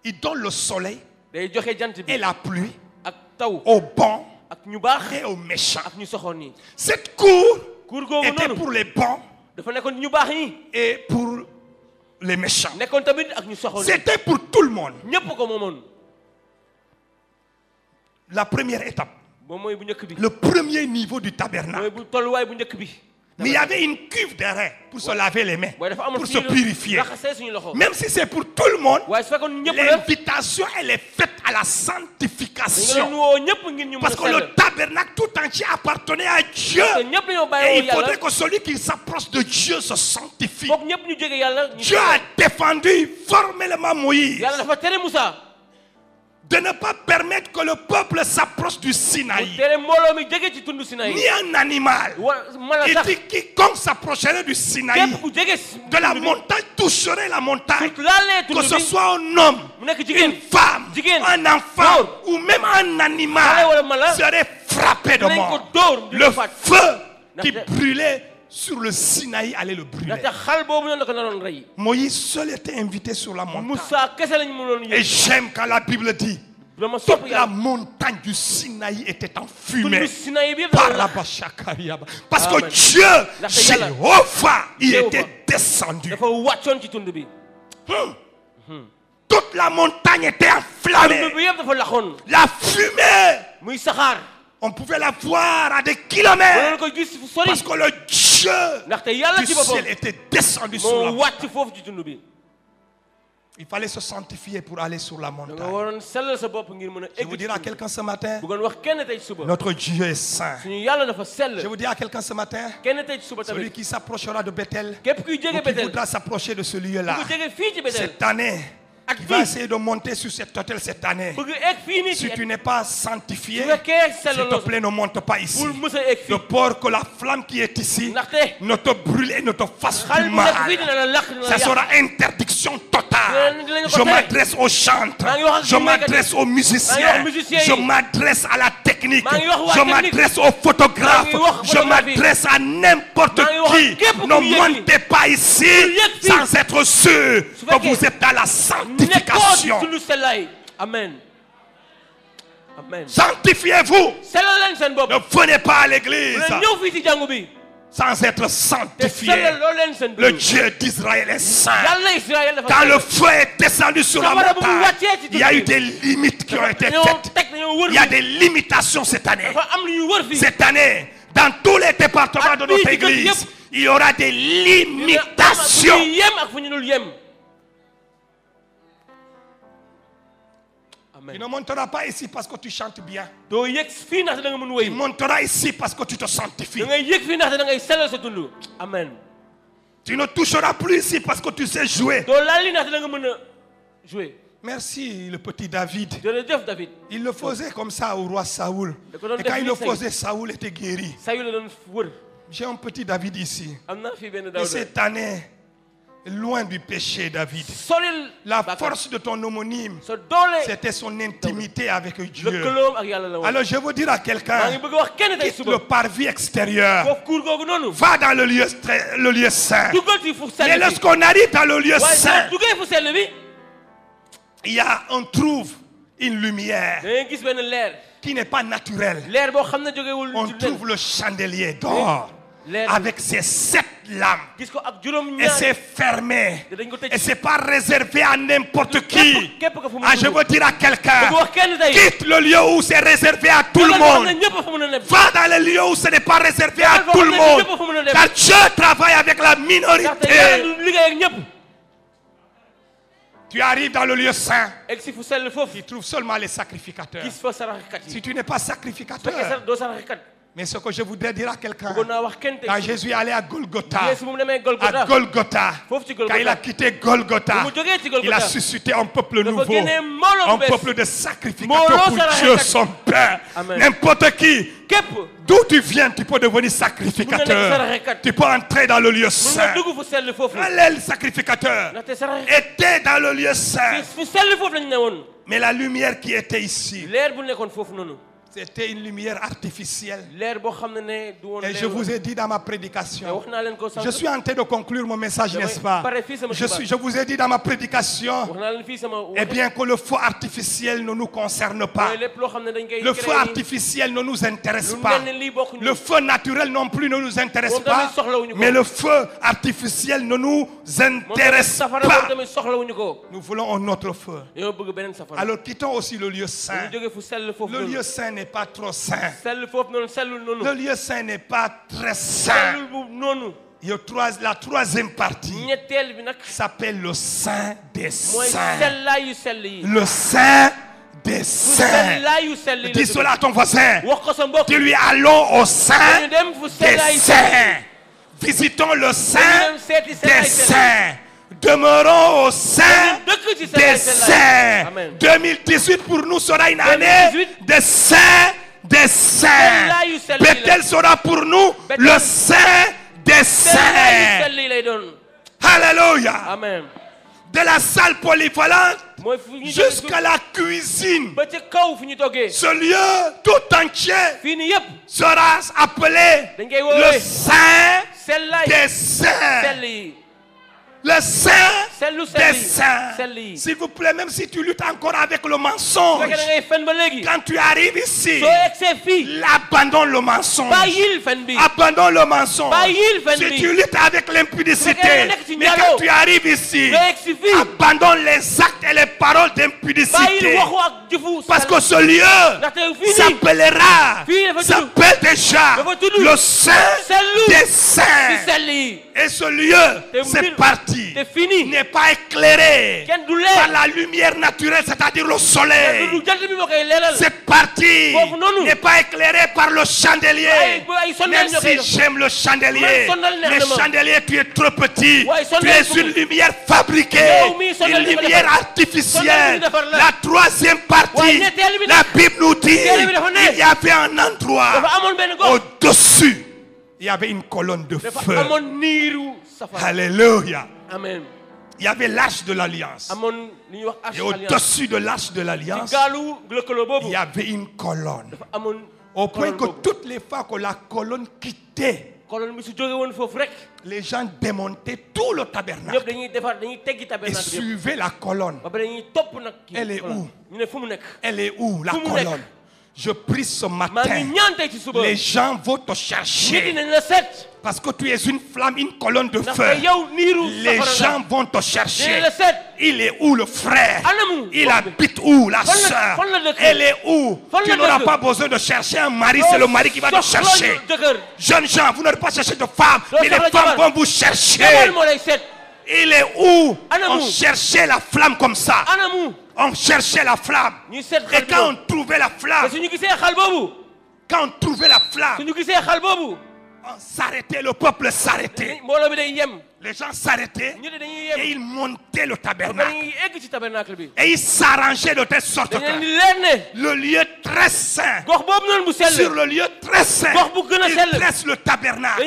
il donne le soleil day joxe jant bi et la pluie ak taw aux bons ak ñu baax et aux méchants. ak ñu soxoon ñi. Cette cour kuur googu était noonu pour les bons dafa nekkoon ñu baax ñi. et pour les méchants. nekkoon tamit ak ñu soxoon ñi. C'était pour tout le monde. ñëpp ko moomoon. La première étape, moom mooy bu njëkk bi. le premier niveau du mooy tabernacle. bu tolluwaay bu njëkk bi. Mais il y avait une cuve d'airain pour se laver les mains, waaye dafa amoon pour se purifier. raxasee suñu loxo. Même si c'est pour tout le monde, waaye su fekkoon ñëpp la. l'invitation, elle est faite à la dañu sanctification. woo ñëpp ngir ñu mën a Parce que sell. le tabernacle tout entier appartenait à Dieu. te ñëpp dañoo Et bàyyi il woo faudrait yàlla. que celui qui s'approche de Dieu se sanctifie. foog ñëpp ñu jege yàlla. ñu Dieu a défendu formellement Moïse yàlla dafa tere Moussa. de ne pas permettre que le peuple s'approche du mu Sinaï. tere mbooloo mi jege ci tundu Sinaï. Ni un animal. mala Il sax. dit quiconque s'approcherait du Sinaï, képp ku jege de la montagne toucherait la montagne. su laalee Que tundu ce bi soit un homme, mu nekk jigéen. une femme, Jigéen. un enfant Góor. ou même un Xale animal wala mala. serait frappé de dinañ ko mort. dóor di Le ko faat. feu qui Ndaxte- brûlait sur le Sinaï allait le brûler. ndaxte xal boobu noonu la ko naroon rey. Moïse seul était invité sur la montagne. Moussa kese lañ mënoon Et yëg. j'aime quand la Bible dit dama sopp toute la yàlla. montagne du Sinaï était tundu enfumée Sinaï bi yëpp par la la lakk. Bachakariaba. Parce que Amen. Dieu, Ndaxte Yàlla- Jéhovah, il Jéhovah. était descendu. dafa wàccoon ci tund bi. Toute la montagne était enflammée. adduna bi yëpp dafa laxoon. La fumée, muy saxaar. on pouvait la voir à des mënoon kilomètres. ko gis fu sori. Parce que le Dieu ndaxte yàlla du ci boppam ciel était descendu sur la moo montagne. wàcc foofu ci tund bi. Il fallait se sanctifier pour aller sur la da nga montagne. waroon sellal sa bopp ngir mën a Je egg vous ci dire à tund bi. quelqu'un ce matin, bëggoon wax kenn tey ci suba. notre Dieu est saint. suñu yàlla dafa sell. Je vous dis à quelqu'un ce matin, kenn tey ci suba celui tamit. qui s'approchera de Bethel, képp kuy ou jege qui Bétel. voudra s'approcher de ce lieu-là, ku jege fii ci Bétel. cette année, ak qui va fii. essayer de monter sur cet hôtel cette année, bëgg egg fii nii si ci. tu n'es pas sanctifié, su fekkee s'il te sellaloo plaît, ne monte pas ici. bul mës a egg De fii. peur que la flamme qui est ici ndaxte ne te brûle et ne te fasse xale du bu nekk fii mal. dina la lakk dina la Ça yàq. sera interdiction totale. dinañu ko Je tere. m'adresse aux chantres, maa ngi wax ak je ñi nekk m'adresse aux musiciens, maa ngi wax musiciens yi. je m'adresse à la technique, maa ngi wax waa je technique. m'adresse aux photographes, maa ngi wax je photographie. m'adresse à n'importe maa ngi wax qui. ak képp ku Ne yëg fii. montez pas ici yëg fii. sans être sûr que fekkee vous êtes dans la nekkoo ci sanctification. sunu sellaay. amen. amen. Sanctifiez-vous. sellal leen seen bopp. Ne venez pas à bu l'église leen ñëw fii ci jàngu bi. sans être te sanctifié. sellal loolu leen seen Le dund. Dieu d'Israël est saint. yàlla Israël dafa Quand sell. le feu est descendu sur la Safara bu mu montagne, wàccee ci il y a eu dëkk des limites qui ont été dañoo faites. teg dañoo wër Il y a fii. des limitations cette année. dafa am lu ñu wër fii. Cette année, dans tous les départements Ak de notre fii ci dëkk église, yëpp. il y aura des fu ñu limitations. yem ak fu ñu dul yem. Tu amen. ne monteras pas ici parce que tu chantes bien. doo yëg fii ndaxte da nga mën Tu wéy. monteras ici parce que tu te sanctifies. da ngay yëg fii ndaxte da ngay sellal sa dund. amen. Tu ne toucheras plus ici parce que tu sais jouer. doo laal li ndaxte da nga mën a jouer. Merci, le petit David. jërëjëf David. Il le faisait comme ça au roi Saoul. da ko doon Et def quand il nii le Saül. faisait, Saoul était guéri. Sayu la doon wër. J'ai un petit David ici. am naa fii benn Et Daouda. cette année, loin du péché, David. solil La bàkkaar. force de ton homonyme, sa doole. c'était son intimité avec Dieu. lëkkaloom ak yàlla la woon. Alors je veux dire à maa ngi quelqu'un, bëgg a wax kenn tey quitte suba. le parvis extérieur, foofu kuur googu noonu. va dans le lieu saint. duggal ci fu sell Et bi. lorsqu'on arrive dans le lieu waaye soo saint, duggee fu sell bi. on trouve une lumière da ngay gis benn leer. qui n'est pas naturelle. leer boo xam ne jógewul On ci nen. trouve le chandelier d'or leer avec ses 7 lampes. gis ko ak juróom Et ñaar. c'est fermé. dañ ko tëj. Et c'est pas réservé à n'importe qui. képp ko fu mu Ah, je veux dire à quelqu'un, bëgg wax kenn tey. quitte le lieu où c'est réservé à tout le xam ne monde. ñëpp fu mu ne Va dans le lieu où ce n'est pas réservé à tout le monde. Car Dieu travaille avec la ndaxte yàlla minorité. du liggéey ak ñëpp. Tu arrives dans le lieu saint. egg si fu sell foofu. Tu trouves seulement les sacrificateurs. gis fa saraxkat yi. Si tu n'es pas su fekkee sacrificateur. doo saraxkat. Mais ce que je voudrais dire à quelqu'un, bëggoon naa wax kenn tey. quand Jésus est allé à Golgotha, Yeesu mu demee à Golgotha. Golgotha, foofu ci quand il a Golgotha. quitté Golgotha, bu mu jógee ci il a Golgotha. suscité un peuple dafa nouveau, génnee mbooloo un bu bees. peuple de sacrificateurs Mbooloo pour saraxekat. Dieu son Père. Amen. N'importe qui, képp. d'où tu viens, tu peux devenir Mun nga nekk sacrificateur. saraxekat. Tu peux entrer dans le lieu mun nga saint. dugg fu sell foofu. Les sacrificateurs ndaxte saraxkat. étaient dans le lieu saint. fu sell foofu lañu ne woon. Mais la lumière qui était ici, leer bu nekkoon foofu noonu. c'était une lumière artificielle. leer boo xam ne du woon Et leer. je vous ai dit dans ma mais prédication, wax naa leen ko sànq. je suis en train de conclure mon message, n'est-ce pas? Je vous ai dit dans ma prédication, wax naa leen fii sama. eh bien que le feu artificiel ne nous concerne pas. mooy lépp loo xam ne dañ koy. Le feu artificiel ne nous intéresse lu pas. mel ne lii bokkuñu. Le feu naturel non plus ne nous intéresse Moom pas. tamit soxlawuñu ko. Mais le feu artificiel ne nous intéresse safara pas. boobu tamit soxlawuñu ko. Nous voulons un autre feu. dañoo bëgg beneen safara. Alors quittons aussi le lieu saint. dañu jógee fu sell foofu Le noonu. lieu saint n'est pas trop saint. sell foofu noonu sellul noonu. Le lieu saint n'est pas très saint. sellul bu noonu. La troisième partie ñetteel bi nag. s'appelle le saint des mooy saints. sellaayu sell yi. Le saint des fu saints. sellaayu sell yi la Dis tudd. cela à ton voisin. wax ko sa mbokk. Dis-lui, allons au saint dañu dem fu des sellaayu sell yi. saints. Visitons le saint dañu dem seeti des sellaayu sell yi. saints. Demeurons au saint dañu dëkk ci des sellaayu sell yi. saints. Amen. 2018 pour nous sera une année 2018 des saints des saints. sellaayu sell yi la. Bethel sera pour nous Bethel. le saint des sellaayu saints. sell yi lay doon. Alléluia. amen. De la salle polyvalente mooy fu ñu jusqu'à la cuisine. ba ci kaw fu ñu toggee. Ce lieu tout entier fii nii yëpp. sera appelé dañ koy le woowee. saint sellaay des saints. sell yi. Le saint des saints. S'il vous plaît, même si tu luttes encore avec le mensonge, quand tu arrives ici, abandonne le mensonge. Abandonne le mensonge. Si tu luttes avec l'impudicité, mais quand tu arrives ici, abandonne les actes et les paroles d'impudicité. Parce que ce lieu s'appelle déjà le Saint des Saints. Et ce lieu, c'est parti, n'est pas éclairé par la lumière naturelle, c'est-à-dire le soleil. C'est parti, n'est pas éclairé par le chandelier. Même si j'aime le chandelier, le chandelier, tu es trop petit. Tu es une lumière fabriquée, une lumière artificielle. La troisième partie, la Bible nous dit, il y avait un endroit au-dessus. Il y avait une colonne de feu. Alléluia. Amen. Il y avait l'arche de l'alliance. Et au-dessus de l'arche de l'alliance, il y avait une colonne. Au point que toutes les fois que la colonne quittait, les gens démontaient tout le tabernacle et suivaient la colonne. Elle est où? Elle est où, la colonne? Je prie ce matin, les gens vont te chercher parce que tu es une flamme, une colonne de feu. Les gens vont te chercher. Il est où le frère? Il habite où la soeur? Elle est où? Tu n'auras pas besoin de chercher un mari, c'est le mari qui va te chercher. Jeunes gens, vous n'aurez pas cherché de femmes, mais les femmes vont vous chercher. Il est où? On cherchait la flamme comme ça. On cherchait la flamme. Et quand on trouvait la flamme, on s'arrêtait, le peuple s'arrêtait. Les gens s'arrêtaient et ils montaient le tabernacle. Et ils s'arrangeaient de telle sorte que le lieu très saint, sur le lieu très saint, ils dressent le tabernacle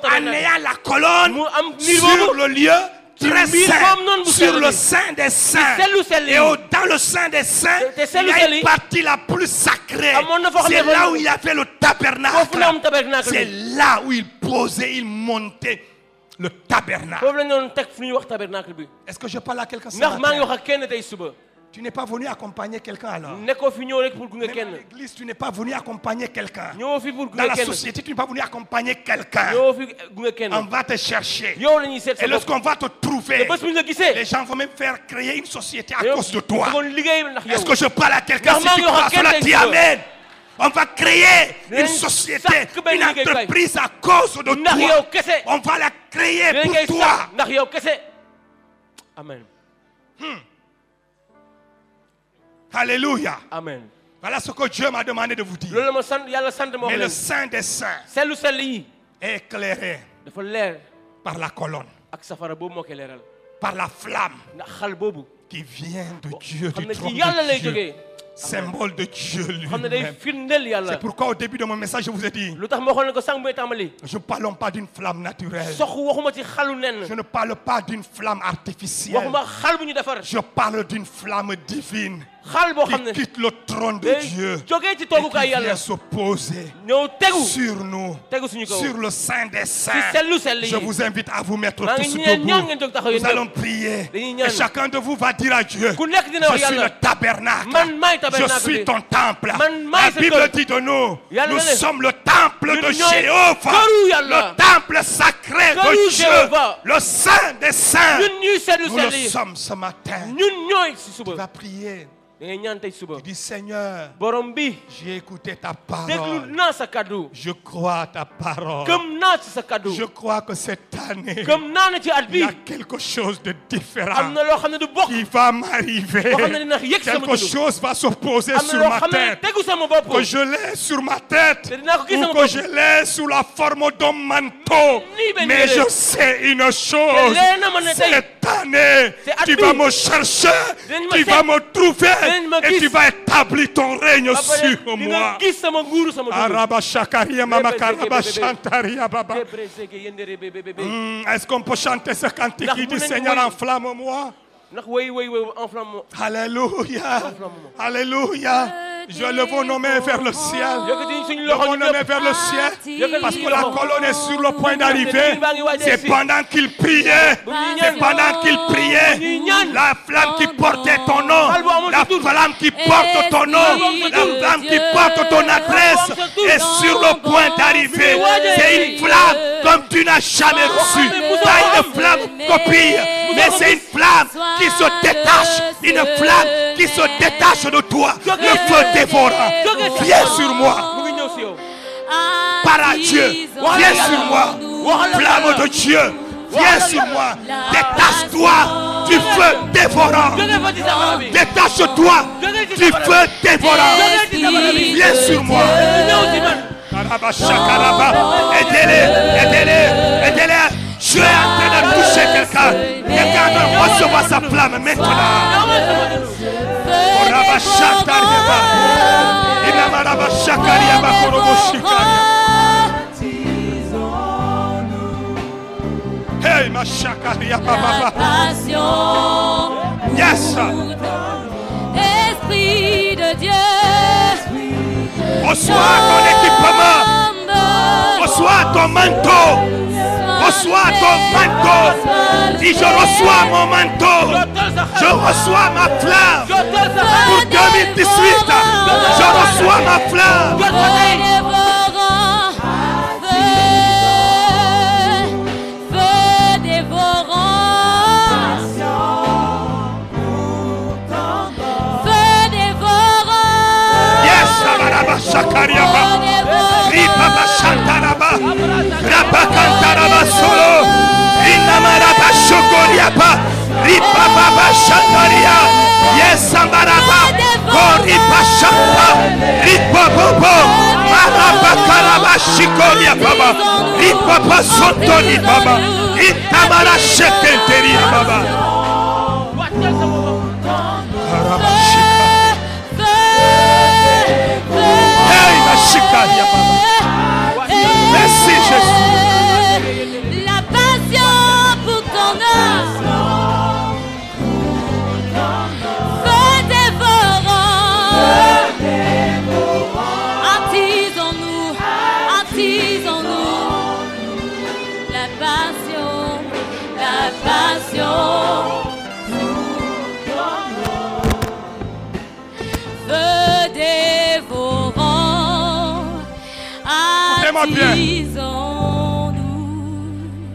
en ayant la colonne sur le lieu très saint, sur le Saint des Saints. Et dans le Saint des Saints, il y a une partie la plus sacrée. C'est là où il y avait le tabernacle. C'est là où il posait, il montait le tabernacle. Est-ce que je parle à quelqu'un ce matin? Tu n'es pas venu accompagner quelqu'un alors. Même à l'église, tu n'es pas venu accompagner quelqu'un. Dans la société, tu n'es pas venu accompagner quelqu'un. On va te chercher. Et lorsqu'on va te trouver, les gens vont même faire créer une société à cause de toi. Est-ce que je parle à quelqu'un? Si tu crois cela, dis Amen. On va créer une société, une entreprise à cause de toi. On va la créer pour toi. Amen. Alléluia. Amen. Voilà ce que Dieu m'a demandé de vous dire. Mais le Saint des Saints est éclairé par la colonne, par la flamme qui vient de Dieu, du trône de Dieu. Symbole de Dieu lui-même. C'est pourquoi au début de mon message je vous ai dit, je ne parle pas d'une flamme naturelle. Je ne parle pas d'une flamme artificielle. Je parle d'une flamme divine qui quitte le trône de Dieu et qui vient s'opposer sur nous, sur le Saint des Saints. Je vous invite à vous mettre tous debout. Nous allons prier et chacun de vous va dire à Dieu, je suis le tabernacle, je suis ton temple. La Bible dit de nous, nous sommes le temple de Jéhovah, le temple sacré de Dieu, le Saint des Saints. Nous le sommes ce matin. Tu vas prier. Tu dis Seigneur, j'ai écouté ta parole. Je crois à ta parole. Je crois que cette année, il y a quelque chose de différent qui va m'arriver. Quelque chose va se poser sur ma tête. Que je l'ai sur ma tête ou que je l'ai sous la forme d'un manteau. Mais je sais une chose, cette année, tu vas me chercher, tu vas me trouver. Et tu vas établir ton règne sur moi. Est-ce qu'on peut chanter ce cantique qui dit Seigneur, enflamme-moi? Alléluia. Alléluia. Je lève nos mains vers le ciel. yëkkati suñu Lève loxo nos ñu mains ñëpp. vers le ciel. Parce que la colonne est sur le point Te d'arriver. ligne baa ngi waaj a C'est egsi. pendant qu'il priait. bu ñuy C'est ñaan pendant qu'il priait. La flamme qui portait ton nom. La flamme qui porte ton nom. La flamme qui porte ton adresse est sur le point d'arriver. C'est une flamme comme tu n'as jamais reçu. Pas une flamme copie, mais c'est une flamme qui se détache. Une flamme qui se détache de toi. Le feu dévorant. Viens sur moi. mu ngi ñëw si yow. Par à Dieu. Viens sur moi. Flamme de Dieu. Viens sur moi. Détache-toi du feu dévorant. jóge fa ci safara bi. Détache-toi du feu dévorant. Viens sur moi. ñëw si man. Karaba, shakaraba. Aidez-les, aidez-les, aidez-les. Dieu est en train de toucher quelqu'un. Quelqu'un doit recevoir sa flamme maintenant. Koraba, shakariaba. Inamaraba, shakariaba, korobo, shikaria. Hey, ma shakariaba, baba. Passion. Yes. Esprit de Dieu. Reçois ton équipement. Reçois ton manteau. Reçois ton manteau. Dis, je reçois mon manteau. Je reçois ma flamme. Pour 2018, je reçois ma flamme. Feu dévorant. Feu dévorant. Feu dévorant. Yes, Amaraba Shakariaba. Ripaba Shantaraba. Rapa Kantaraba Solo. Inamaraba Shokoriaba. Ripaba Shantaria. Yes, Amaraba. Koripa Shanta. Ripabobo. Maraba Karaba Shikoria Baba. Ripapa Sontori Baba. Itamara Shekenteria Baba. Karaba Shika. Hey, ma Shikaria Baba. Merci Jésus. La passion pour ton âme. Feu dévorant. Attisons-nous, attisons-nous. La passion, la passion. Feu dévorant. Écoutez-moi bien. Attisons-nous.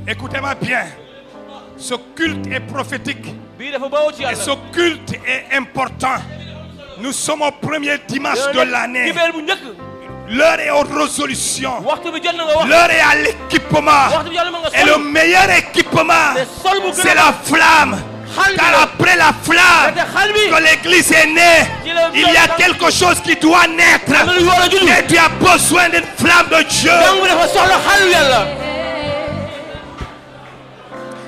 Écoutez-moi bien. Ce culte est prophétique bii dafa bawoo ci et yàlla. ce culte est important. Nous sommes au premier dimanche de l'année. dibéer bu njëkk. L'heure est aux résolutions. waxtu bi jot na nga wax. L'heure est à l'équipement. waxtu bi jot na nga Et le sol. meilleur équipement, te sol bu gën c'est la flamme. Car après la flamme, te xal bi. que l'église est née, il y a quelque chose qui doit naître. am na lu war a judd. Et tu as besoin d'une flamme de Dieu. jàng bi dafa soxla xalu yàlla.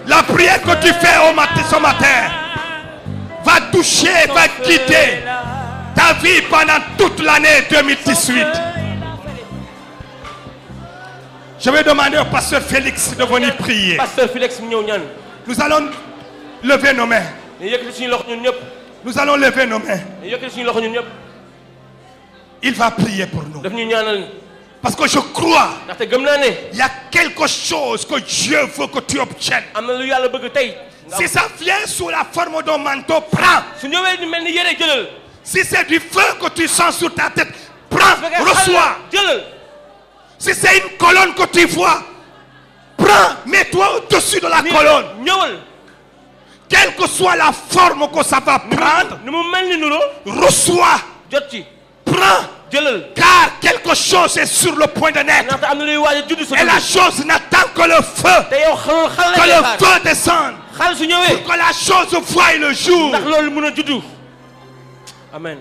La prière que tu fais ce matin va toucher, va guider ta vie pendant toute l'année 2018. Je vais demander au pasteur Félix de venir prier. pasteur Félix mu ñëw ñaan. Nous allons lever nos mains. ñu yëkkati suñu loxo ñun ñëpp. Nous allons lever nos mains. ñu yëkkati suñu loxo ñun ñëpp. Il va prier pour nous. daf ñu ñaanal. Parce que je crois, ndaxte gëm naa ne. il y a quelque chose que Dieu veut que tu obtiennes. am na lu yàlla bëgg tey. Si ça vient sous la forme d'un manteau, prends. su ñëwee ni mel ni yére jëlal. Si c'est du feu que tu sens sur ta tête, prends, reçois. jëlal. Si c'est une colonne que tu vois, prends, mets-toi au-dessus de la colonne. ñëwal. Quelle que soit la forme que ça va prendre, ni mu mel ni nuro. reçois, jot ci. prends. jëlal. Car quelque chose est sur le point de naître. ndaxte am na luy waaj a judd sa Et la chose n'attend que le feu. te yow xal Que la le xaar. feu descende. xal su ñëwee. Que la chose voie le jour. ndax loolu mën a juddu. amen.